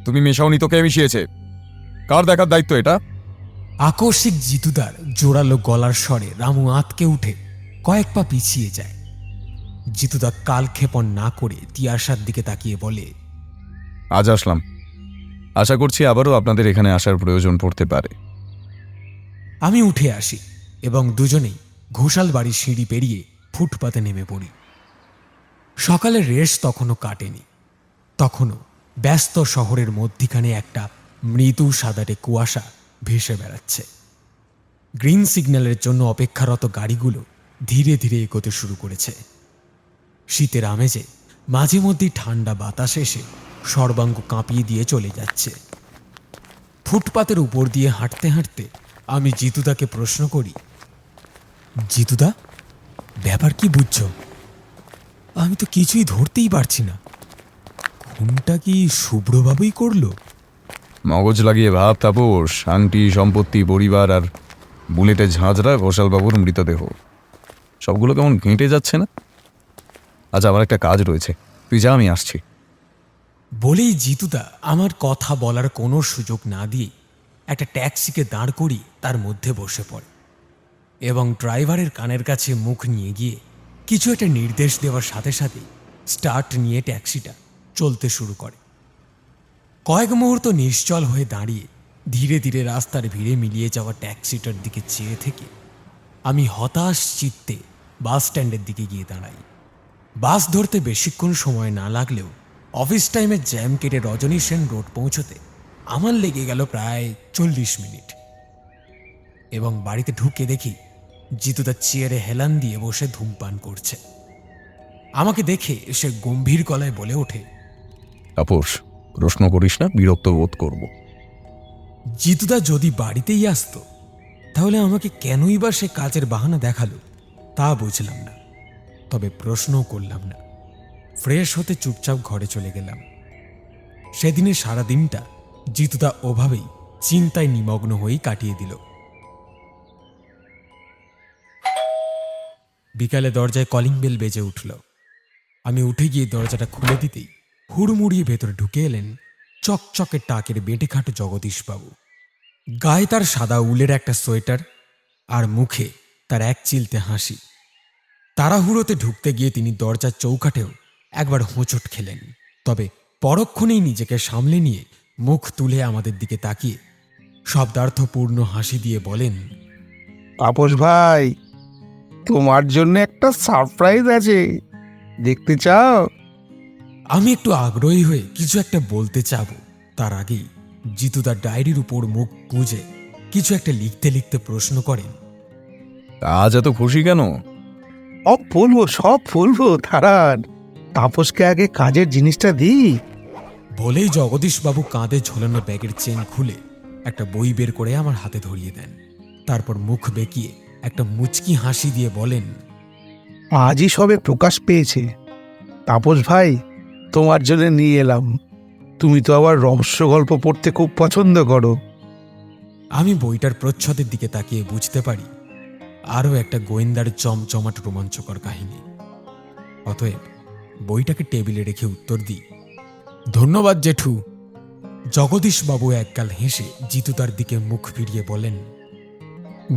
তুমি মেশাওনি তো কে মিশিয়েছে? কার দেখার দায়িত্ব এটা? আকস্মিক জিতুদার জোরালো গলার স্বরে রামু আঁতকে উঠে কয়েক পা পিছিয়ে যায়। জিতুদা কালক্ষেপণ না করে তিয়াশার দিকে তাকিয়ে বলে, আজ আসলাম, আশা করছি আবারও আপনাদের এখানে আসার প্রয়োজন পড়তে পারে। আমি উঠে আসি এবং দুজনেই ঘোষাল বাড়ির সিঁড়ি পেরিয়ে ফুটপাতে নেমে পড়ি। সকালের রেশ তখনও কাটেনি। তখনও ব্যস্ত শহরের মধ্যিখানে একটা মৃদু সাদাটে কুয়াশা ভেসে বেড়াচ্ছে। গ্রিন সিগন্যালের জন্য অপেক্ষারত গাড়িগুলো ধীরে ধীরে এগোতে শুরু করেছে। শীতের আমেজে মাঝে মধ্যেই ঠান্ডা বাতাস এসে সর্বাঙ্গ কাঁপিয়ে দিয়ে চলে যাচ্ছে। ফুটপাতের উপর দিয়ে হাঁটতে হাঁটতে আমি জিতুদাকে প্রশ্ন করি, জিতুদা, ব্যাপার কি বুঝছো? আমি তো কিছুই ধরতেই পারছি না। খুনটা কি শুভ্রবাবুই করলো? মগজ লাগিয়ে ভাব তাপস। আংটি, সম্পত্তি, পরিবার আর বুলেটের ঝাঁঝরা ঘোষালবাবুর মৃতদেহ, সবগুলো কেমন ঘেঁটে যাচ্ছে না? আচ্ছা, আমার একটা কাজ রয়েছে, তুই যা, আমি আসছি। বলেই জিতুদা আমার কথা বলার কোনো সুযোগ না দিয়ে একটা ট্যাক্সিকে দাঁড় করিয়ে তার মধ্যে বসে পড়ে এবং ড্রাইভারের কানের কাছে মুখ নিয়ে গিয়ে কিছু একটা নির্দেশ দেওয়ার সাথে সাথে স্টার্ট নিয়ে ট্যাক্সিটা চলতে শুরু করে। কয়েক মুহূর্ত নিশ্চল হয়ে দাঁড়িয়ে ধীরে ধীরে রাস্তার ভিড়ে মিলিয়ে যাওয়া ট্যাক্সিটার দিকে চেয়ে থেকে আমি হতাশ চিত্তে বাস স্ট্যান্ডের দিকে গিয়ে দাঁড়াই। বাস ধরতে বেশিক্ষণ সময় না লাগলেও অফিস টাইমে জ্যাম কেটে রজনী সেন রোড পৌঁছতে আমার লেগে গেল প্রায় 40 মিনিট। এবং বাড়িতে ঢুকে দেখি জিতুদা চেয়ারে হেলান দিয়ে বসে ধূমপান করছে। আমাকে দেখে সে গম্ভীর গলায় বলে ওঠে, তাপস, প্রশ্ন করিস না, বিরক্ত বোধ করব। জিতুদা যদি বাড়িতেই আসতো তাহলে আমাকে কেনই বা সে কাজের বাহানা দেখালো তা বুঝলাম না। তবে প্রশ্নও করলাম না। ফ্রেশ হতে চুপচাপ ঘরে চলে গেলাম। সেদিনের সারা দিনটা জিতুদা ওভাবেই চিন্তায় নিমগ্ন হয়েই কাটিয়ে দিল। বিকালে দরজায় কলিং বেল বেজে উঠল। আমি উঠে গিয়ে দরজাটা খুলে দিতেই হুড়মুড়িয়ে ভেতরে ঢুকে এলেন চকচকে টাকের বেঁটেখাটো জগদীশবাবু। গায়ে তার সাদা উলের একটা সোয়েটার আর মুখে তার এক চিলতে হাসি। তাড়াহুড়োতে ঢুকতে গিয়ে তিনি দরজার চৌকাঠেও একবার হোঁচট খেলেন, তবে পরক্ষণেই নিজেকে সামলে নিয়ে মুখ তুলে আমাদের দিকে তাকিয়ে শব্দার্থপূর্ণ হাসি দিয়ে বলেন, তাপস ভাই, তোমার জন্য একটা সারপ্রাইজ আছে, দেখতে চাও? আমি একটু আগ্রহী হয়ে কিছু একটা বলতে চাবো, তার আগেই জিতুদার ডায়েরির উপর মুখ গুঁজে কিছু একটা লিখতে লিখতে প্রশ্ন করেন, আজ এত খুশি কেন? সব বলবো, দাঁড়ান, তাপসকে আগে কাজের জিনিসটা দিই। বলেই জগদীশবাবু কাঁধে ঝোলানো ব্যাগের চেন খুলে একটা বই বের করে আমার হাতে ধরিয়ে দেন। তারপর মুখ বেঁকিয়ে একটা মুচকি হাসি দিয়ে বলেন, আজই সবে প্রকাশ পেয়েছে। তাপস ভাই, তোমার জন্য নিয়ে এলাম। তুমি তো আবার রহস্য গল্প পড়তে খুব পছন্দ করো। আমি বইটার প্রচ্ছদের দিকে তাকিয়ে বুঝতে পারি আরও একটা গোয়েন্দার জমজমাট রোমাঞ্চকর কাহিনী। অতএব বইটাকে টেবিলে রেখে উত্তর দিই, ধন্যবাদ জেঠু। জগদীশবাবু একগাল হেসে জিতুদার দিকে মুখ ফিরিয়ে বলেন,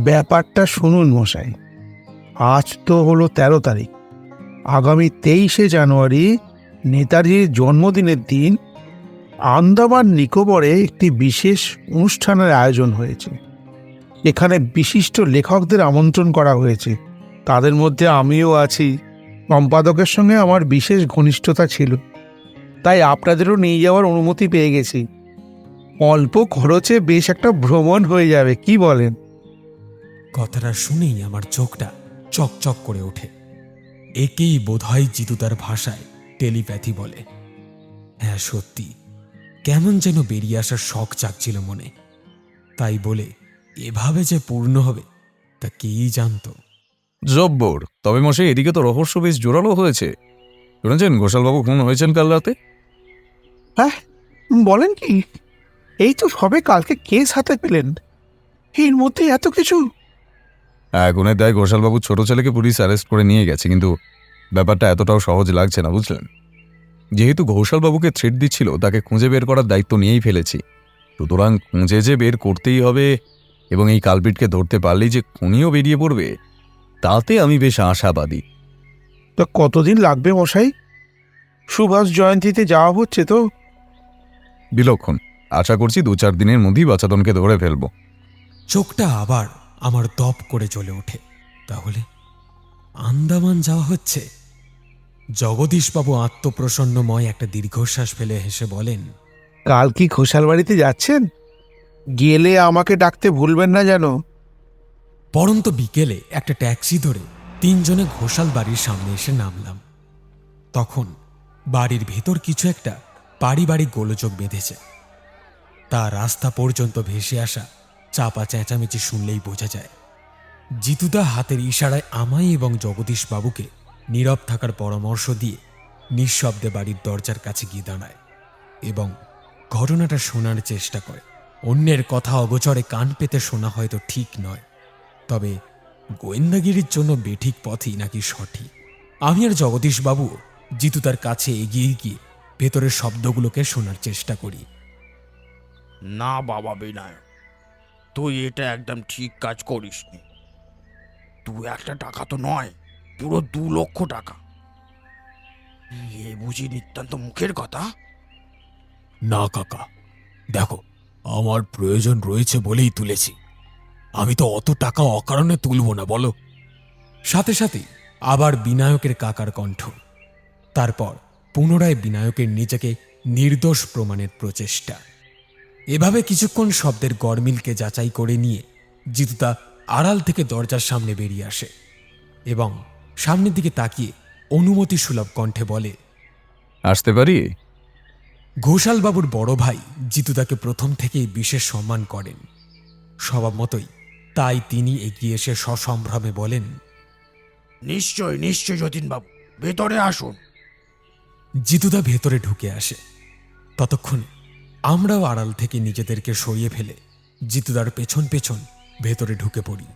ব্যাপারটা শুনুন মশাই, আজ তো হলো 13 তারিখ। আগামী 23শে জানুয়ারি নেতাজির জন্মদিনের দিন আন্দামান নিকোবরে একটি বিশেষ অনুষ্ঠানের আয়োজন হয়েছে। এখানে বিশিষ্ট লেখকদের আমন্ত্রণ করা হয়েছে, তাদের মধ্যে আমিও আছি। সম্পাদকের সঙ্গে আমার বিশেষ ঘনিষ্ঠতা ছিল, তাই আপনাদেরও নিয়ে যাওয়ার অনুমতি পেয়ে গেছি। অল্প খরচে বেশ একটা ভ্রমণ হয়ে যাবে, কি বলেন? কথাটা শুনেই আমার চোখটা চকচক করে ওঠে। একেই বোধহয় জিতুদার ভাষায় টেলিপ্যাথি বলে। হ্যাঁ, সত্যি কেমন যেন বেরিয়ে আসার শখ জাগছিল মনে। তাই বলে এভাবে যে পূর্ণ হবে তা কেই জানতো। জব্বর। তবে মশাই, এদিকে তো রহস্য বেশ জোরালো হয়েছে। শুনেছেন ঘোষালবাবু খুন হয়েছেন কাল রাতে? হ্যাঁ, বলেন কি? এই তো সবে কালকে কেস হাতে পেলেন, এর মধ্যে এত কিছু? গুণের দায় ঘোষালবাবু ছোট ছেলেকে পুলিশ অ্যারেস্ট করে নিয়ে গেছে, কিন্তু ব্যাপারটা এতটাও সহজ লাগছে না, বুঝলেন? যেহেতু ঘোষালবাবুকে থ্রেট দিচ্ছিল, তাকে খুঁজে বের করার দায়িত্ব নিয়েই ফেলেছি। সুতরাং খুঁজে যে বের করতেই হবে, এবং এই কালপিটকে ধরতে পারলেই যে খুনিও বেরিয়ে পড়বে, তাতে আমি বেশ আশাবাদী। তা কতদিন লাগবে মশাই? সুভাষ জয়ন্তীতে যাওয়া হচ্ছে তো। বিলক্ষণ। আশা করছি 2-4 দিনের মধ্যেই বাচ্চাদনকে ধরে ফেলবো। চোখটা আবার আমার দপ করে জ্বলে ওঠে। তাহলে আন্দামান যাওয়া হচ্ছে? জগদীশবাবু আত্মপ্রসন্নময় একটা দীর্ঘশ্বাস ফেলে হেসে বলেন, কাল কি ঘোষাল বাড়িতে যাচ্ছেন? গেলে আমাকে ডাকতে ভুলবেন না যেন। পরন্ত বিকেলে একটা ট্যাক্সি ধরে 3 জনে ঘোষাল বাড়ির সামনে এসে নামলাম। তখন বাড়ির ভেতর কিছু একটা পারিবারিক গোলযোগ বেঁধেছে। তা রাস্তা পর্যন্ত ভেসে আসা চাপা চেঁচামেচি শুনলেই বোঝা যায়। জিতুদা হাতের ইশারায় আমায় এবং জগদীশবাবুকে নীরব থাকার পরামর্শ দিয়ে নিঃশব্দে বাড়ির দরজার কাছে গিয়ে দাঁড়ায় এবং ঘটনাটা শোনার চেষ্টা করে। অন্যের কথা অগোচরে কান পেতে শোনা হয়তো ঠিক নয়, তবে গোয়েন্দাগিরির জন্য বেঠিক পথই নাকি সঠিক। আমি আর জগদীশবাবু জিতুদার কাছে এগিয়ে গিয়ে ভেতরের শব্দগুলোকে শোনার চেষ্টা করি। না বাবা বিনায়ক, তুই এটা একদম ঠিক কাজ করিসনি। 2-1 টাকা তো নয়, পুরো 2 লক্ষ টাকা। এ বুঝি নিতান্ত মুখের কথা? না কাকা, দেখো, আমার প্রয়োজন রয়েছে বলেই তুলেছি। আমি তো অত টাকা অকারণে তুলব না, বলো। সাথে সাথে আবার বিনায়কের কাকার কণ্ঠ। তারপর পুনরায় বিনায়কের নিজেকে নির্দোষ প্রমাণের প্রচেষ্টা। এভাবে কিছুক্ষণ শব্দের গরমিলকে যাচাই করে নিয়ে জিতুদা আড়াল থেকে দরজার সামনে বেরিয়ে আসে এবং সামনের দিকে তাকিয়ে অনুমতি সুলভ কণ্ঠে বলে, আসতে পারি? ঘোষালবাবুর বড় ভাই জিতুদাকে প্রথম থেকেই বিশেষ সম্মান করেন। স্বভাব মতোই তাই তিনি এগিয়ে এসে সসম্ভ্রমে বলেন, নিশ্চয় নিশ্চয় যতীনবাবু, ভেতরে আসুন। জিতুদা ভেতরে ঢুকে আসে। ততক্ষণে আমরাও আড়াল থেকে নিজেদেরকে সরিয়ে ফেলে জিতুদার পেছন পেছন ভেতরে ঢুকে পড়ি।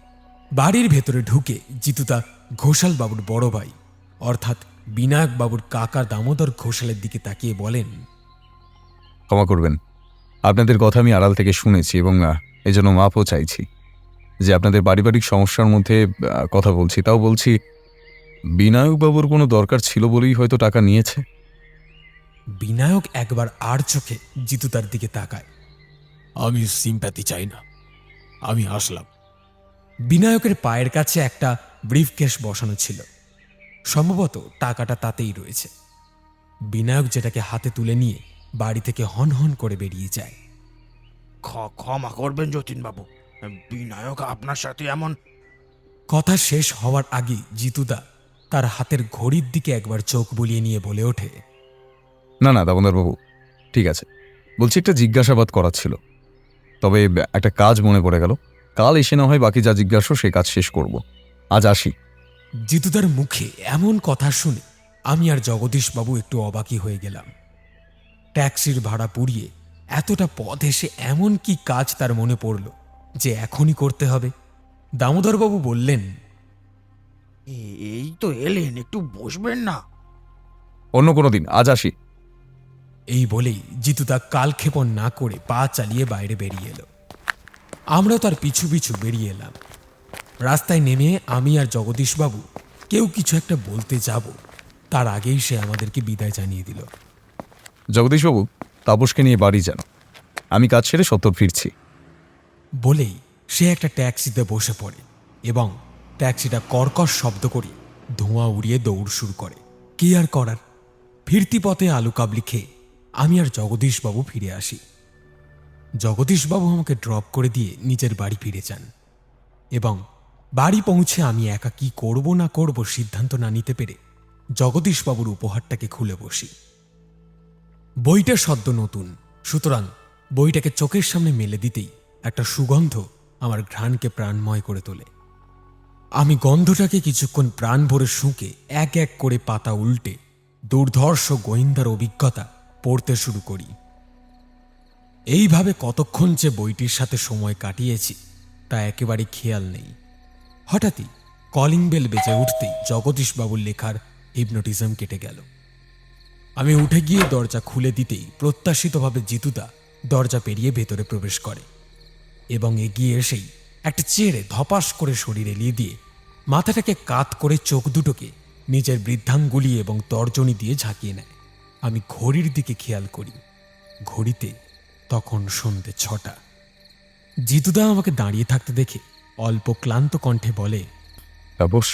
বাড়ির ভেতরে ঢুকে জিতুদা ঘোষালবাবুর বড় ভাই অর্থাৎ বিনায়কবাবুর কাকা দামোদর ঘোষালের দিকে তাকিয়ে বলেন, ক্ষমা করবেন, আপনাদের কথা আমি আড়াল থেকে শুনেছি এবং এজন্য মাফও চাইছি যে আপনাদের পারিবারিক সমস্যার মধ্যে কথা বলছি। তাও বলছি, বিনায়কবাবুর কোনো দরকার ছিল বলেই হয়তো টাকা নিয়েছে। বিনায়ক একবার আর চোখে জিতুদার দিকে তাকায়। আমি সিম্প্যাথি চাই না, আমি আসলাম। বিনায়কের পায়ের কাছে একটা ব্রিফকেস বসানো ছিল, সম্ভবত টাকাটা তাতেই রয়েছে। বিনায়ক যেটাকে হাতে তুলে নিয়ে বাড়ি থেকে হন হন করে বেরিয়ে যায়। ক্ষমা করবেন যতীনবাবু, বিনায়ক আপনার সাথে এমন... কথা শেষ হওয়ার আগে জিতুদা তার হাতের ঘড়ির দিকে একবার চোখ বুলিয়ে নিয়ে বলে ওঠে, না না দামোদরবাবু, ঠিক আছে। বলছি, একটা জিজ্ঞাসাবাদ করার ছিল, তবে একটা কাজ মনে পড়ে গেল। কাল এসে না হয় বাকি যা জিজ্ঞাসা সেই কাজ শেষ করব। আজ আসি। জিতুদার মুখে এমন কথা শুনে আমি আর জগদীশবাবু একটু অবাকি হয়ে গেলাম। ট্যাক্সির ভাড়া পুড়িয়ে এতটা পথ এসে এমন কি কাজ তার মনে পড়ল যে এখনই করতে হবে। দামোদরবাবু বললেন, এই তো এলেন, একটু বসবেন না? অন্য কোনো দিন, আজ আসি। এই বলেই জিতুদা কালক্ষেপণ না করে পা চালিয়ে বাইরে বেরিয়ে এলো। আমরাও তার পিছু পিছু বেরিয়ে এলাম। রাস্তায় নেমে আমি আর জগদীশবাবু কেউ কিছু একটা বলতে যাব, তার আগেই সে আমাদেরকে বিদায় জানিয়ে দিল। জগদীশবাবু, তাপসকে নিয়ে বাড়ি যান, আমি কাজ সেরে সত্তর ফিরছি। বলেই সে একটা ট্যাক্সিতে বসে পড়ে এবং ট্যাক্সিটা কর্কশ শব্দ করে ধোঁয়া উড়িয়ে দৌড় শুরু করে। কি আর করার, ফিরতি পথে আলু কাবলি খেয়ে আমি আর জগদীশবাবু ফিরে আসি। জগদীশবাবু আমাকে ড্রপ করে দিয়ে নিজের বাড়ি ফিরে যান এবং বাড়ি পৌঁছে আমি একা কি করব না করব সিদ্ধান্ত না নিতে পেরে জগদীশবাবুর উপহারটাকে খুলে বসি। বইটা সদ্য নতুন, সুতরাং বইটাকে চোখের সামনে মেলে দিতেই একটা সুগন্ধ আমার ঘ্রাণকে প্রাণময় করে তোলে। আমি গন্ধটাকে কিছুক্ষণ প্রাণ ভরে শুঁকে এক এক করে পাতা উল্টে দুর্ধর্ষ গোয়েন্দার অভিজ্ঞতা পড়তে শুরু করি। এইভাবে কতক্ষণ যে বইটির সাথে সময় কাটিয়েছি তা একেবারে খেয়াল নেই। হঠাৎই কলিং বেল বেজে উঠতেই জগদীশবাবুর লেখার হিপনোটিজম কেটে গেল। আমি উঠে গিয়ে দরজা খুলে দিতেই প্রত্যাশিতভাবে জিতুদা দরজা পেরিয়ে ভেতরে প্রবেশ করে এবং এগিয়ে এসেই একটা চেয়ারে ধপাস করে শরীর এলিয়ে দিয়ে মাথাটাকে কাত করে চোখ দুটোকে নিজের বৃদ্ধাঙ্গুলি এবং তর্জনী দিয়ে ঝাঁকিয়ে নেয়। আমি ঘড়ির দিকে খেয়াল করি, ঘড়িতে তখন সন্ধ্যে 6টা। জিতুদা আমাকে দাঁড়িয়ে থাকতে দেখে অল্প ক্লান্ত কণ্ঠে বলে, তাপস,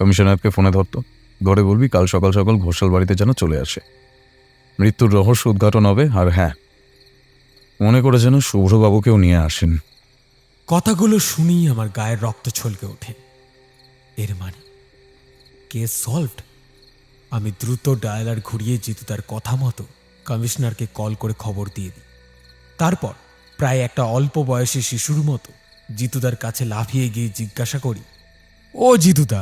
কমিশনারকে ফোনে ধরতো, ধরে বলবি কাল সকাল সকাল ঘোষাল বাড়িতে যেন চলে আসে। মৃত্যুর রহস্য উদ্ঘাটন হবে, আর হ্যাঁ, মনে করে যেন শুভ্রবাবুকেও নিয়ে আসেন। কথাগুলো শুনেই আমার গায়ের রক্ত ছলকে ওঠে। এর মানে কেস সলভড। আমি দ্রুত ডায়ালার ঘুরিয়ে জিতুদার কথা মতো কমিশনারকে কল করে খবর দিয়ে দিই। তারপর প্রায় একটা অল্প বয়সী শিশুর মতো জিতুদার কাছে লাফিয়ে গিয়ে জিজ্ঞাসা করি, ও জিতুদা,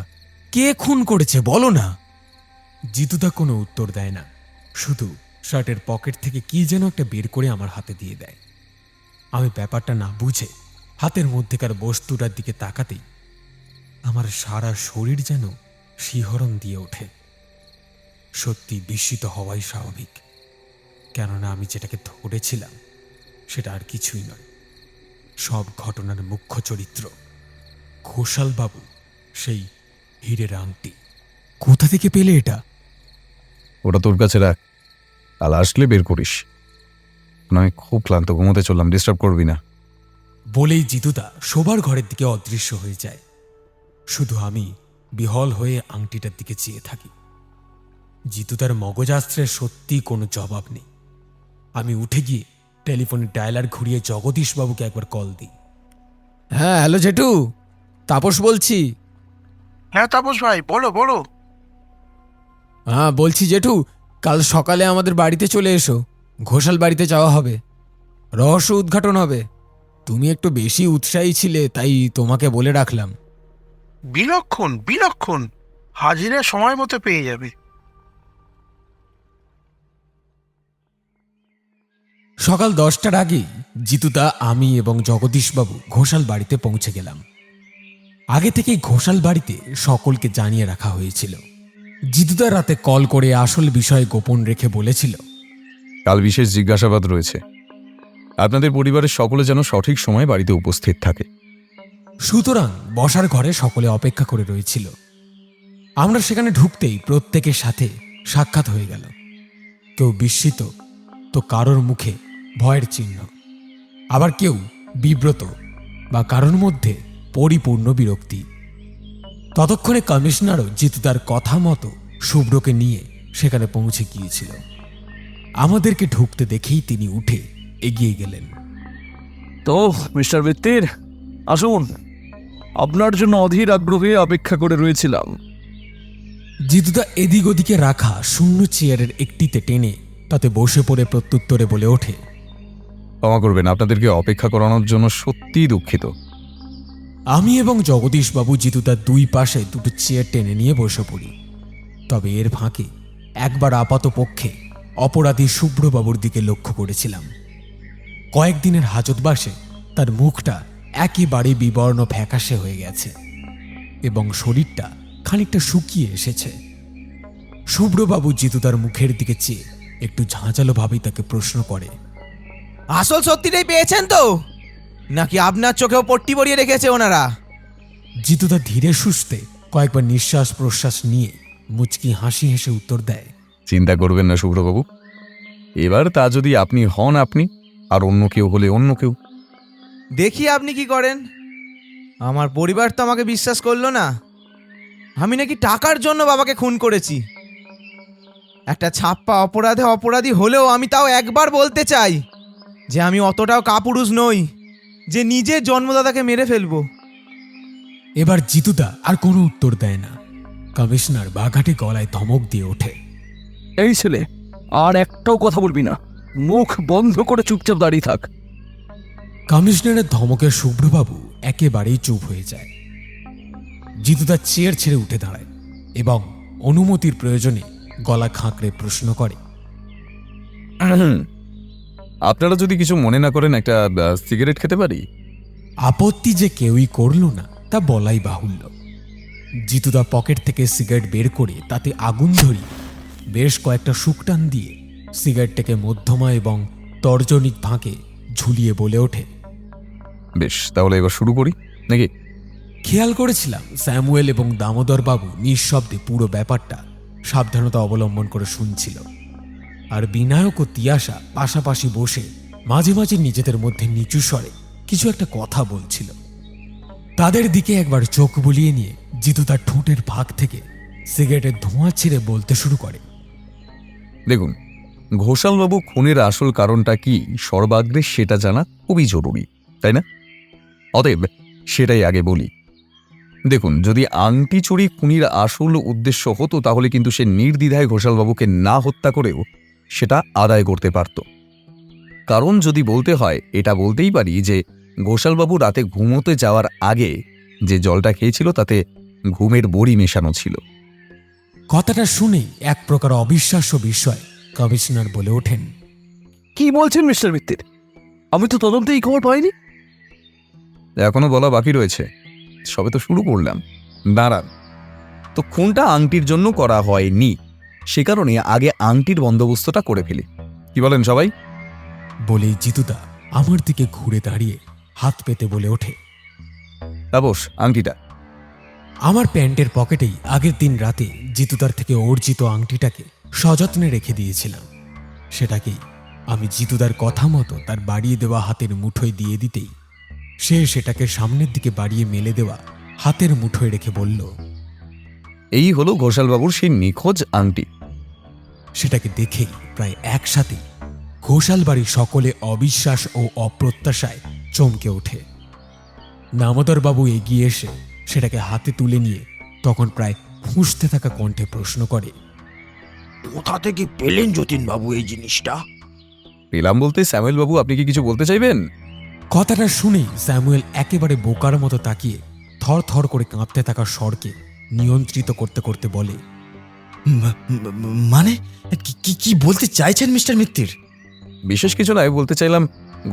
কে খুন করেছে বলো না? জিতুদা কোনো উত্তর দেয় না, শুধু শার্টের পকেট থেকে কি যেন একটা বের করে আমার হাতে দিয়ে দেয়। আমি ব্যাপারটা না বুঝে হাতের মধ্যেকার বস্তুটার দিকে তাকাতেই আমার সারা শরীর যেন শিহরণ দিয়ে ওঠে। সত্যি বিস্মিত হওয়াই স্বাভাবিক, কেননা আমি যেটাকে ধরেছিলাম সেটা আর কিছুই নয়, সব ঘটনার মুখ্য চরিত্র ঘোষালবাবু, সেই হীরের আংটি। কোথা থেকে পেলে এটা? ওটা তোর কাছে রাখ, কাল আসলে বের করিস। আমি খুব ক্লান্ত, ঘুমোতে চললাম, ডিস্টার্ব করবি না। বলেই জিতুদা শোবার ঘরের দিকে অদৃশ্য হয়ে যায়। শুধু আমি বিহল হয়ে আংটিটার দিকে চেয়ে থাকি। জিতুদার মগজাস্ত্রের সত্যি কোনো জবাব নেই। আমি উঠে গিয়ে টেলিফোনের ডায়ালার ঘুরিয়ে জগদীশবাবুকে একবার কল দিই। হ্যাঁ, হ্যালো জেঠু, তাপস বলছি। হ্যাঁ তাপস ভাই, বলো বলো। হ্যাঁ বলছি জেঠু, কাল সকালে আমাদের বাড়িতে চলে এসো, ঘোষাল বাড়িতে যাওয়া হবে, রহস্য উদ্ঘাটন হবে। তুমি একটু বেশি উৎসাহী ছিলে, তাই তোমাকে বলে রাখলাম। বিলক্ষণ বিলক্ষণ, হাজিরা সময় মতো পেয়ে যাবে। সকাল 10টার আগেই জিতুদা, আমি এবং জগদীশবাবু ঘোষাল বাড়িতে পৌঁছে গেলাম। আগে থেকেই ঘোষাল বাড়িতে সকলকে জানিয়ে রাখা হয়েছিল। জিতুদা রাতে কল করে আসল বিষয় গোপন রেখে বলেছিল, কাল বিশেষ জিজ্ঞাসাবাদ রয়েছে, আপনাদের পরিবারের সকলে যেন সঠিক সময়ে বাড়িতে উপস্থিত থাকে। সুতরাং বসার ঘরে সকলে অপেক্ষা করে রয়েছিল। আমরা সেখানে ঢুকতেই প্রত্যেকের সাথে সাক্ষাৎ হয়ে গেল। কেউ বিস্মিত, তো কারোর মুখে ভয়ের চিহ্ন, আবার কেউ বিব্রত বা কারোর মধ্যে পরিপূর্ণ বিরক্তি। ততক্ষণে কমিশনারও জিতুদার কথা মতো শুভ্রকে নিয়ে সেখানে পৌঁছে গিয়েছিল। আমাদেরকে ঢুকতে দেখেই তিনি উঠে এগিয়ে গেলেন। তো মিস্টার মিত্তির, আসুন, আপনার জন্য অধীর আগ্রহে অপেক্ষা করে রয়েছিলাম। জিতুদা এদিক ওদিকে রাখা শূন্য চেয়ারের একটিতে টেনে তাতে বসে পড়ে প্রত্যুত্তরে বলে ওঠে, ক্ষমা করবেন, আপনাদেরকে অপেক্ষা করানোর জন্য সত্যিই দুঃখিত। আমি এবং জগদীশবাবু জিতুদার দুই পাশে দুটো চেয়ার টেনে নিয়ে বসে পড়ি। তবে এর ফাঁকে একবার আপাত পক্ষে অপরাধী শুভ্রবাবুর দিকে লক্ষ্য করেছিলাম। কয়েকদিনের হাজতবাসে তার মুখটা একেবারে বিবর্ণ ফ্যাকাশে হয়ে গেছে এবং শরীরটা খানিকটা শুকিয়ে এসেছে। শুভ্রবাবু জিতুদার মুখের দিকে চেয়ে একটু ঝাঁঝালোভাবেই তাকে প্রশ্ন করে, আসল সত্যিটাই পেয়েছেন তো, নাকি আপনার চোখেও পট্টি পরিয়ে রেখেছে ওনারা? জিতুদা ধীরে সুস্থে কয়েকবার নিঃশ্বাস প্রশ্বাস নিয়ে মুচকি হাসি হেসে উত্তর দেয়। চিন্তা করবেন না শুভ্রবাবু, এবার তা যদি আপনি হন আপনি, আর অন্য কেউ হলে অন্য কেউ। দেখি আপনি কি করেন। আমার পরিবার তো আমাকে বিশ্বাস করলো না। আমি নাকি টাকার জন্য বাবাকে খুন করেছি। একটা ছাপ্পা অপরাধী হলেও আমি তাও একবার বলতে চাই যে আমি অতটাও কাপুরুষ নই যে নিজের জন্মদাতাকে মেরে ফেলবো। এবার জিতুদা আর কোনো উত্তর দেয় না। কমিশনার বাঘাটে গলায় ধমক দিয়ে ওঠে। এই ছেলে, আর একটাও কথা বলবি না, মুখ বন্ধ করে চুপচাপ দাঁড়িয়ে থাক। কমিশনারের ধমকে শুভ্রবাবু একেবারেই চুপ হয়ে যায়। জিতুদা চেয়ার ছেড়ে উঠে দাঁড়ায় এবং অনুমতির প্রয়োজনে গলা খাঁকড়ে প্রশ্ন করে। আপনারা যদি কিছু মনে না করেন, একটা সিগারেট খেতে পারি? আপত্তি যে কেউই করল না তা বলাই বাহুল্য। জিতুদা পকেট থেকে সিগারেট বের করে তাতে আগুন ধরিয়ে বেশ কয়েকটা শুকটান দিয়ে সিগারেটটাকে মধ্যমা এবং তর্জনিক ফাঁকে ঝুলিয়ে বলে ওঠে। বেশ, তাহলে এবার শুরু করি নাকি? খেয়াল করেছিলাম স্যামুয়েল এবং দামোদর বাবু নিঃশব্দে পুরো ব্যাপারটা সাবধানতা অবলম্বন করে শুনছিল, আর বিনায়ক ও তিয়াশা পাশাপাশি বসে মাঝে মাঝে নিজেদের মধ্যে নিচু স্বরে কিছু একটা কথা বলছিল। তাদের দিকে একবার চোখ বুলিয়ে নিয়ে জিতু তার ঠোঁটের ফাঁক থেকে সিগারেটের ধোঁয়া ছেড়ে বলতে শুরু করে। দেখুন, ঘোষালবাবু খুনের আসল কারণটা কি সর্বাগ্রে সেটা জানা খুবই জরুরি, তাই না? অতএব সেটাই আগে বলি। দেখুন, যদি আংটি চুরি খুনির আসল উদ্দেশ্য হতো তাহলে কিন্তু সে নির্দ্বিধায় ঘোষালবাবুকে না হত্যা করেও সেটা আদায় করতে পারত। কারণ যদি বলতে হয়, এটা বলতেই পারি যে ঘোষালবাবু রাতে ঘুমোতে যাওয়ার আগে যে জলটা খেয়েছিল তাতে ঘুমের বড়ি মেশানো ছিল। কথাটা শুনেই এক প্রকার অবিশ্বাস্য বিষয় কমিশনার বলে ওঠেন। কি বলছেন মিস্টার মিত্তির? আমি তো তদন্তে এই খবর পাইনি। এখনো বলা বাকি রয়েছে, সবে তো শুরু করলাম। দাঁড়ান, তো খুনটা আংটির জন্য করা হয়নি, সে কারণে আগে আংটির বন্দোবস্তটা করে ফেলি। কি বলেন সবাই? বলেই জিতুদা আমার দিকে ঘুরে দাঁড়িয়ে হাত পেতে বলে ওঠে। তাপস, আংটিটা। আমার প্যান্টের পকেটেই আগের দিন রাতে জিতুদার থেকে অর্জিত আংটিটাকে সযত্নে রেখে দিয়েছিলাম। সেটাকেই আমি জিতুদার কথা মতো তার বাড়িয়ে দেওয়া হাতের মুঠোয় দিয়ে দিতেই সে সেটাকে সামনের দিকে বাড়িয়ে মেলে দেওয়া হাতের মুঠোয় রেখে বলল, এই হলো ঘোষালবাবুর সেই নিখোঁজ আংটি। সেটাকে দেখেই প্রায় একসাথে ঘোষাল বাড়ির সকলে অবিশ্বাস ও অপ্রত্যাশায় চমকে ওঠে। দামোদরবাবু এগিয়ে এসে সেটাকে হাতে তুলে নিয়ে তখন প্রায় ফুঁসতে থাকা কণ্ঠে প্রশ্ন করে, কোথা থেকে পেলেন যতীনবাবু এই জিনিসটা? পেলাম বলতে স্যামুয়েলবাবু, আপনি কি কিছু বলতে চাইবেন? কথাটা শুনেই স্যামুয়েল একেবারে বোকার মতো তাকিয়ে থর থর করে কাঁপতে থাকা স্বরকে নিয়ন্ত্রিত করতে করতে বলে, মানে কি বলতে চাইছেন মিস্টার মিত্তির? বিশেষ কিছু নয়, বলতে চাইলাম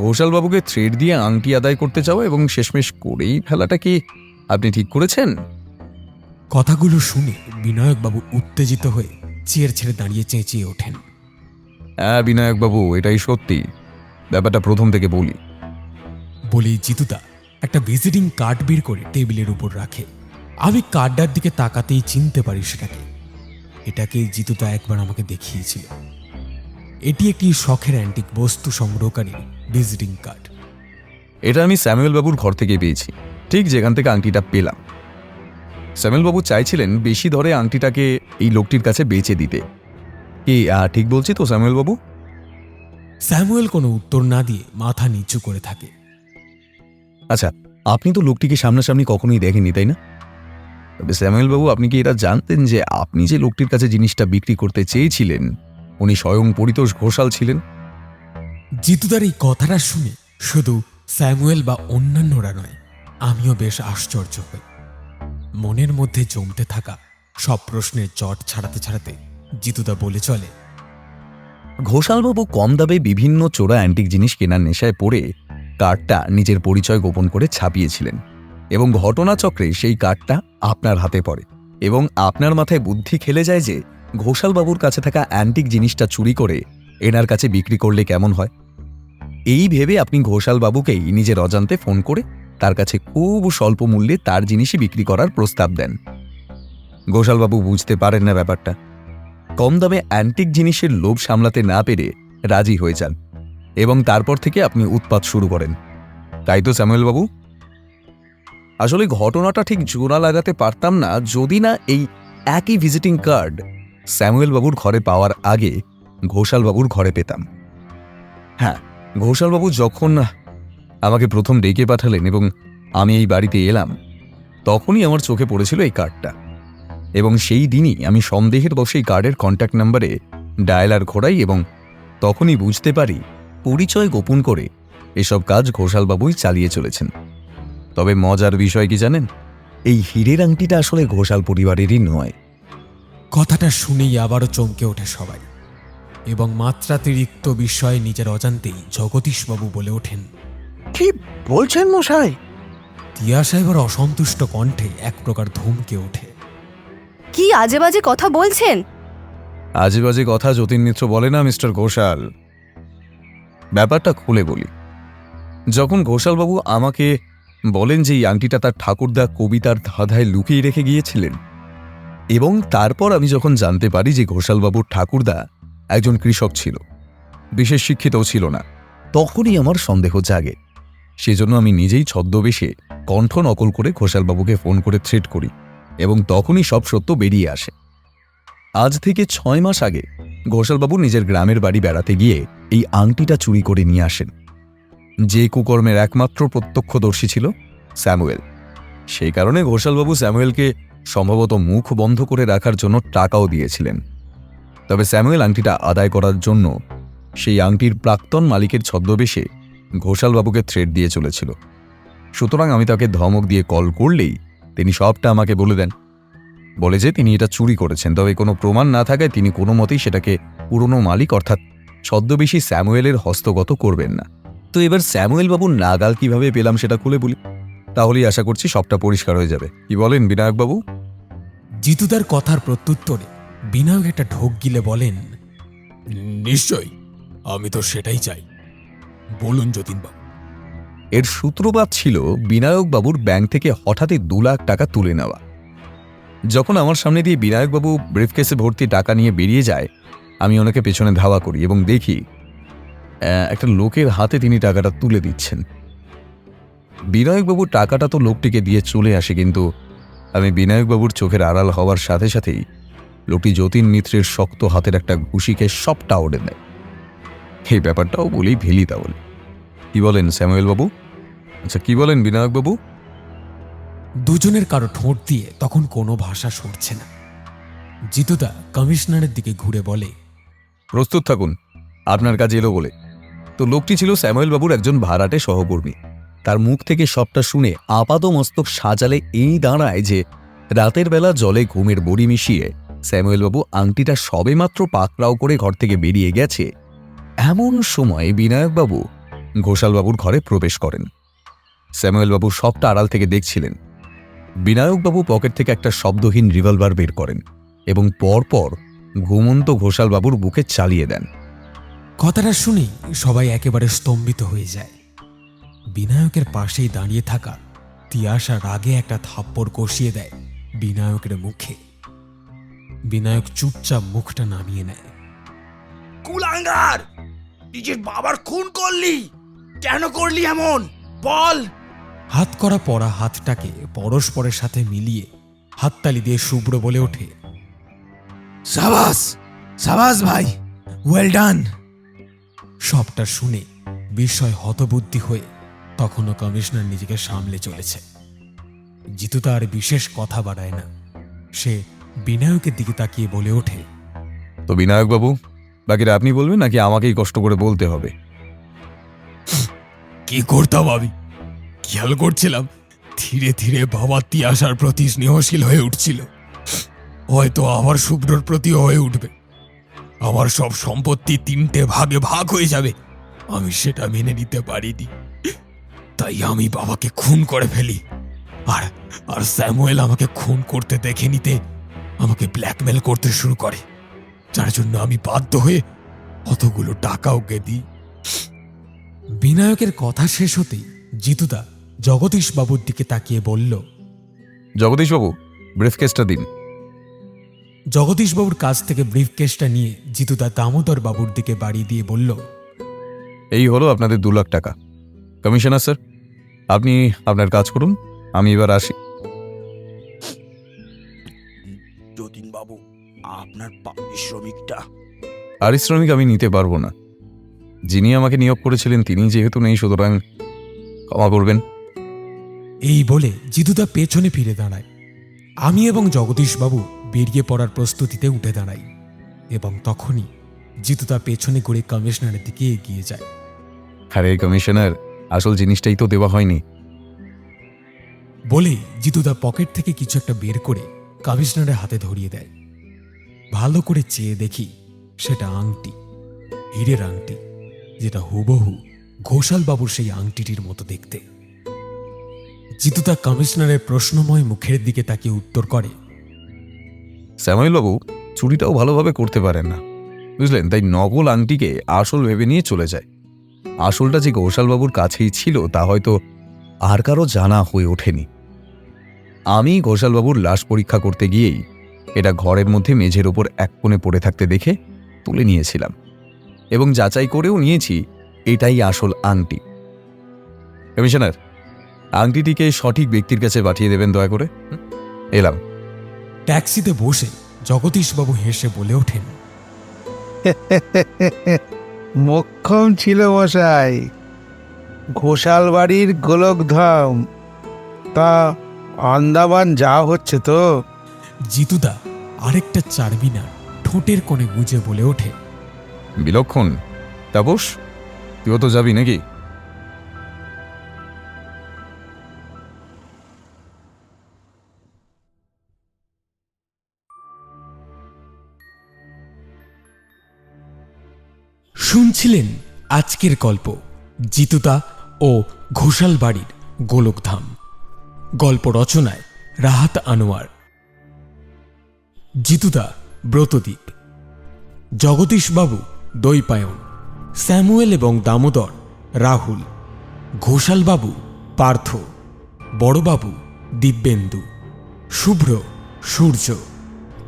ঘোষালবাবুকে থ্রেড দিয়ে আংটি আদায় করতে চাও এবং শেষমেশ করেই ফেলাটা কি আপনি ঠিক করেছেন? কথাগুলো শুনে বিনায়কবাবু উত্তেজিত হয়ে চেয়ার ছেড়ে দাঁড়িয়ে চেঁচিয়ে ওঠেন। হ্যাঁ বিনায়কবাবু, এটাই সত্যি। ব্যাপারটা প্রথম থেকে বলি। বলেই জিতুদা একটা ভিজিটিং কার্ড বের করে টেবিলের উপর রাখে। আমি কার্ডটার দিকে তাকাতেই চিনতে পারি সেটাকে। এটাকে জিতুদা একবার আমাকে দেখিয়েছিল। এটি একটি শখের অ্যান্টিক বস্তু সংগ্রহকারীর ভিজিটিং কার্ড। এটা আমি স্যামুয়েলবাবুর ঘর থেকে পেয়েছি, ঠিক যেখান থেকে আংটিটা পেলাম। স্যামুয়েলবাবু চাইছিলেন বেশি ধরে আংটিটাকে এই লোকটির কাছে বেচে দিতে। কি ঠিক বলছি তো স্যামুয়েলবাবু? স্যামুয়েল কোনো উত্তর না দিয়ে মাথা নিচু করে থাকে। আচ্ছা, আপনি তো লোকটিকে সামনাসামনি কখনোই দেখেননি, তাই না? তবে স্যামুয়েলবাবু, আপনি কি এটা জানতেন যে আপনি যে লোকটির কাছে জিনিসটা বিক্রি করতে চেয়েছিলেন উনি স্বয়ং পরিতোষ ঘোষাল ছিলেন? জিতুদার এই কথাটা শুনে শুধু স্যামুয়েল বা অন্যান্যরা নয়, আমিও বেশ আশ্চর্য হই। মনের মধ্যে জমতে থাকা সব প্রশ্নের জট ছাড়াতে ছাড়াতে জিতুদা বলে চলে, ঘোষালবাবু কম দামে বিভিন্ন চোরা অ্যান্টিক জিনিস কেনার নেশায় পড়ে কার্ডটা নিজের পরিচয় গোপন করে ছাপিয়েছিলেন এবং ঘটনাচক্রে সেই কার্ডটা আপনার হাতে পড়ে এবং আপনার মাথায় বুদ্ধি খেলে যায় যে ঘোষালবাবুর কাছে থাকা অ্যান্টিক জিনিসটা চুরি করে এনার কাছে বিক্রি করলে কেমন হয়। এই ভেবে আপনি ঘোষালবাবুকেই নিজের অজান্তে ফোন করে তার কাছে খুব স্বল্প মূল্যে তার জিনিসই বিক্রি করার প্রস্তাব দেন। ঘোষালবাবু বুঝতে পারেন না ব্যাপারটা। কম দামে অ্যান্টিক জিনিসের লোভ সামলাতে না পেরে রাজি হয়ে যান এবং তারপর থেকে আপনি উৎপাত শুরু করেন, তাই তো স্যামুয়েলবাবু? আসলে ঘটনাটা ঠিক জোড়া লাগাতে পারতাম না যদি না এই একই ভিজিটিং কার্ড স্যামুয়েলবাবুর ঘরে পাওয়ার আগে ঘোষালবাবুর ঘরে পেতাম। হ্যাঁ, ঘোষালবাবু যখন আমাকে প্রথম ডেকে পাঠালেন এবং আমি এই বাড়িতে এলাম, তখনই আমার চোখে পড়েছিল এই কার্ডটা, এবং সেই দিনই আমি সন্দেহের বশে এই কার্ডের কন্ট্যাক্ট নাম্বারে ডায়ালার ঘোরাই এবং তখনই বুঝতে পারি পরিচয় গোপন করে এসব কাজ ঘোষালবাবুই চালিয়ে চলেছেন। তবে মজার বিষয় কি জানেন? এই হীরের আংটিটা আসলে ঘোষাল পরিবারেরই নয়। কথাটা শুনেই আবারও চমকে ওঠে সবাই এবং মাত্রাতিরিক্ত বিষয়ে নিজের অজান্তেই জগদীশবাবু বলে ওঠেন, কি বলছেন মশাই? তিয়া সাহেবের অসন্তুষ্ট কণ্ঠে এক প্রকার ধমকে ওঠে। কি আজে বাজে কথা বলছেন? আজে বাজে কথা যতীন মিত্র বলে না মিস্টার ঘোষাল। ব্যাপারটা খুলে বলি। যখন ঘোষালবাবু আমাকে বলেন যে এই আংটিটা তার ঠাকুরদা কবিতার ধাঁধায় লুকিয়ে রেখে গিয়েছিলেন, এবং তারপর আমি যখন জানতে পারি যে ঘোষালবাবুর ঠাকুরদা একজন কৃষক ছিল, বিশেষ শিক্ষিতও ছিল না, তখনই আমার সন্দেহ জাগে। সেজন্য আমি নিজেই ছদ্মবেশে কণ্ঠ নকল করে ঘোষালবাবুকে ফোন করে থ্রেট করি এবং তখনই সব সত্য বেরিয়ে আসে। আজ থেকে 6 মাস আগে ঘোষালবাবু নিজের গ্রামের বাড়ি বেড়াতে গিয়ে এই আংটিটা চুরি করে নিয়ে আসেন। যে কুকর্মের একমাত্র প্রত্যক্ষদর্শী ছিল স্যামুয়েল। সেই কারণে ঘোষালবাবু স্যামুয়েলকে সম্ভবত মুখ বন্ধ করে রাখার জন্য টাকাও দিয়েছিলেন। তবে স্যামুয়েল আংটিটা আদায় করার জন্য সেই আংটির প্রাক্তন মালিকের ছদ্মবেশে ঘোষালবাবুকে থ্রেট দিয়ে চলেছিল। সুতরাং আমি তাকে ধমক দিয়ে কল করলেই তিনি সবটা আমাকে বলে দেন, বলে যে তিনি এটা চুরি করেছেন, তবে কোনো প্রমাণ না থাকায় তিনি কোনো মতেই সেটাকে পুরনো মালিক অর্থাৎ ছদ্মবেশী স্যামুয়েলের হস্তগত করবেন না। তো এবার স্যামুয়েল বাবুর নাগাল কিভাবে পেলাম সেটা খুলে বলি, তাহলেই আশা করছি সবটা পরিষ্কার হয়ে যাবে। কি বলেন বিনায়কবাবু? জিতুদার কথার প্রত্যুত্তরে বিনায়ক একটা ঢোক গিলে বলেন, নিশ্চয়ই, আমি তো সেটাই চাই। বলুন যতীনবাবু। এর সূত্রপাত ছিল বিনায়কবাবুর ব্যাংক থেকে হঠাৎই 2 লাখ টাকা তুলে নেওয়া। যখন আমার সামনে দিয়ে বিনায়কবাবু ব্রিফকেসে ভর্তি টাকা নিয়ে বেরিয়ে যায়, আমি ওনাকে পেছনে ধাওয়া করি এবং দেখি একটা লোকের হাতে তিনি টাকাটা তুলে দিচ্ছেন। বিনায়কবাবু টাকাটা তো লোকটিকে দিয়ে চলে আসে, কিন্তু আমি বিনায়কবাবুর চোখের আড়াল হওয়ার সাথে সাথেই লোকটি যতীন মিত্রের শক্ত হাতের একটা ঘুষিকে সবটা ওড়ে নেয়। এই ব্যাপারটাও বলেই ফেলি তাহলে। কি বলেন স্যামুয়েল বাবু? আচ্ছা, কি বলেন বিনায়কবাবু? দুজনের কারো ঠোঁট দিয়ে তখন কোনো ভাষা সরছে না। জিতুদা কমিশনারের দিকে ঘুরে বলে, প্রস্তুত থাকুন, আপনার কাছে এলো বলে। তো লোকটি ছিল স্যামুয়েল বাবুর একজন ভাড়াটে সহকর্মী। তার মুখ থেকে সবটা শুনে আপাতমস্তক সাজালে এই দাঁড়ায় যে রাতের বেলা জলে ঘুমের বড়ি মিশিয়ে স্যামুয়েল বাবু আংটিটা সবেমাত্র পাকড়াও করে ঘর থেকে বেরিয়ে গেছে। এমন সময় বিনায়কবাবু ঘোষালবাবুর ঘরে প্রবেশ করেন। স্যামুয়েলবাবু সবটা আড়াল থেকে দেখছিলেন। বিনায়কবাবু পকেট থেকে একটা শব্দহীন রিভলভার বের করেন এবং পরপর ঘুমন্ত ঘোষালবাবুর বুকে চালিয়ে দেন। কথাটা শুনেই সবাই একেবারে স্তম্ভিত হয়ে যায়। বিনায়কের পাশেই দাঁড়িয়ে থাকা তিয়াশা রাগে একটা থাপ্পড় কষিয়ে দেয় বিনায়কের মুখে। বিনায়ক চুপচাপ মুখটা নামিয়ে নেয়। কুলাঙ্গার, নিজের বাবার খুন করলি, কেন করলি এমন বল? হাত করা পড়া হাতটাকে পরস্পরের সাথে মিলিয়ে হাততালি দিয়ে শুভ্র বলে ওঠে, সাবাস সাবাস ভাই, ওয়েল ডান। সবটা শুনে বিস্ময় হতবুদ্ধি হয়ে তখনও কমিশনার নিজেকে সামলে চলেছে। জিতু তার বিশেষ কথা বাড়ায় না, সে বিনায়কের দিকে তাকিয়ে বলে ওঠে, তো বিনায়কবাবু, বাকিটা আপনি বলবেন নাকি আমাকেই কষ্ট করে বলতে হবে? কি করতাম আমি? খেয়াল করছিলাম ধীরে ধীরে বাবা তিয়াশার প্রতি স্নেহশীল হয়ে উঠছিল, হয়তো আমার শুভ্রর প্রতিও হয়ে উঠবে। আমার সব সম্পত্তি 3টে ভাগে ভাগ হয়ে যাবে, আমি সেটা মেনে নিতে পারিনি। তাই আমি বাবাকে খুন করে ফেলি, আর স্যামুয়েল আমাকে খুন করতে দেখে নিতে আমাকে ব্ল্যাকমেল করতে শুরু করে, যার জন্য আমি বাধ্য হয়ে কতগুলো টাকা ওকে দিই। বিনায়কের কথা শেষ হতেই জিতুদা জগদীশ বাবুর দিকে তাকিয়ে বলল। জগদীশবাবু, ব্রিফকেসটা দিন। জগদীশ বাবুর কাছ থেকে ব্রিফকেসটা নিয়ে জিতুদা দামোদর বাবুর দিকে বাড়িয়ে দিয়ে বলল, এই হলো আপনাদের 2 লাখ টাকা। কমিশনার স্যার, আপনি আপনার কাজ করুন, আমি এবার আসি। যতীন বাবু, আপনার পারিশ্রমিকটা। পারিশ্রমিক আমি নিতে পারবো না। যিনি আমাকে নিয়োগ করেছিলেন তিনি যেহেতু নেই, সুতরাং ক্ষমা করবেন। এই বলে জিতুদা পেছনে ফিরে দাঁড়ায়। আমি এবং জগদীশ বাবু বেরিয়ে পড়ার প্রস্তুতিতে উঠে দাঁড়াই এবং তখনই জিতুদা পেছনে ঘুরে কমিশনারের দিকে এগিয়ে যায়। আরে কমিশনার, আসল জিনিসটাই তো দেওয়া হয়নি। বলে জিতুদা পকেট থেকে কিছু একটা বের করে কমিশনারের হাতে ধরিয়ে দেয়। ভালো করে চেয়ে দেখি সেটা আংটি, হীরের আংটি, যেটা হুবহু ঘোষাল বাবুর সেই আংটিটির মতো দেখতে। জিতুদা কমিশনারের প্রশ্নময় মুখের দিকে তাকিয়ে উত্তর করে, শ্যামাইলবাবু চুরিটাও ভালোভাবে করতে পারেন না, বুঝলেন, তাই নকল আংটিকে আসল ভেবে নিয়ে চলে যায়। আসলটা যে ঘোষালবাবুর কাছেই ছিল তা হয়তো আর কারো জানা হয়ে ওঠেনি। আমি ঘোষালবাবুর লাশ পরীক্ষা করতে গিয়েই এটা ঘরের মধ্যে মেঝের ওপর এক কোণে পড়ে থাকতে দেখে তুলে নিয়েছিলাম এবং যাচাই করেও নিয়েছি এটাই আসল আংটি। কমিশনার, আংটিটিকে সঠিক ব্যক্তির কাছে পাঠিয়ে দেবেন দয়া করে। এলাম। ট্যাক্সিতে বসে জগদীশবাবু হেসে বলে ওঠেন, মোক্ষম ছিল মশাই, ঘোষাল বাড়ির গোলকধাম। তা আন্দামান যা হচ্ছে তো? জিতুদা আরেকটা চারমিনা ঠোঁটের কোণে গুজে বলে ওঠে, বিলক্ষণ। তাপস, তুইও তো যাবি নাকি? শুনছিলেন আজকের গল্প জিতুদা ও ঘোষাল বাড়ির গোলকধাম। গল্প রচনায় রাহাত আনোয়ার, জিতুদা ব্রতদীপ, জগদীশবাবু দৈপায়ন, স্যামুয়েল এবং দামোদর রাহুল, ঘোষালবাবু পার্থ, বড়বাবু দিব্যেন্দু, শুভ্র সূর্য,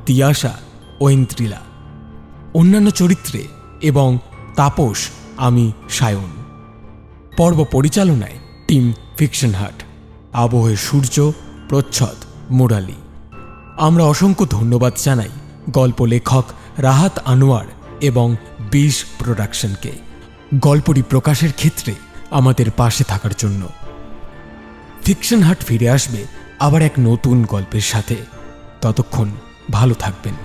তিয়াশা ঐন্দ্রিলা। অন্যান্য চরিত্রে এবং তাপস আমি সায়ন। পর্ব পরিচালনায় টিম ফিকশন হাট, আবহে সূর্য, প্রচ্ছদ মুরালি। আমরা অসংখ্য ধন্যবাদ জানাই গল্প লেখক রাহাত আনোয়ার এবং বিশ প্রোডাকশনকে গল্পটি প্রকাশের ক্ষেত্রে আমাদের পাশে থাকার জন্য। ফিকশন হাট ফিরে আসবে আবার এক নতুন গল্পের সাথে। ততক্ষণ ভালো থাকবেন।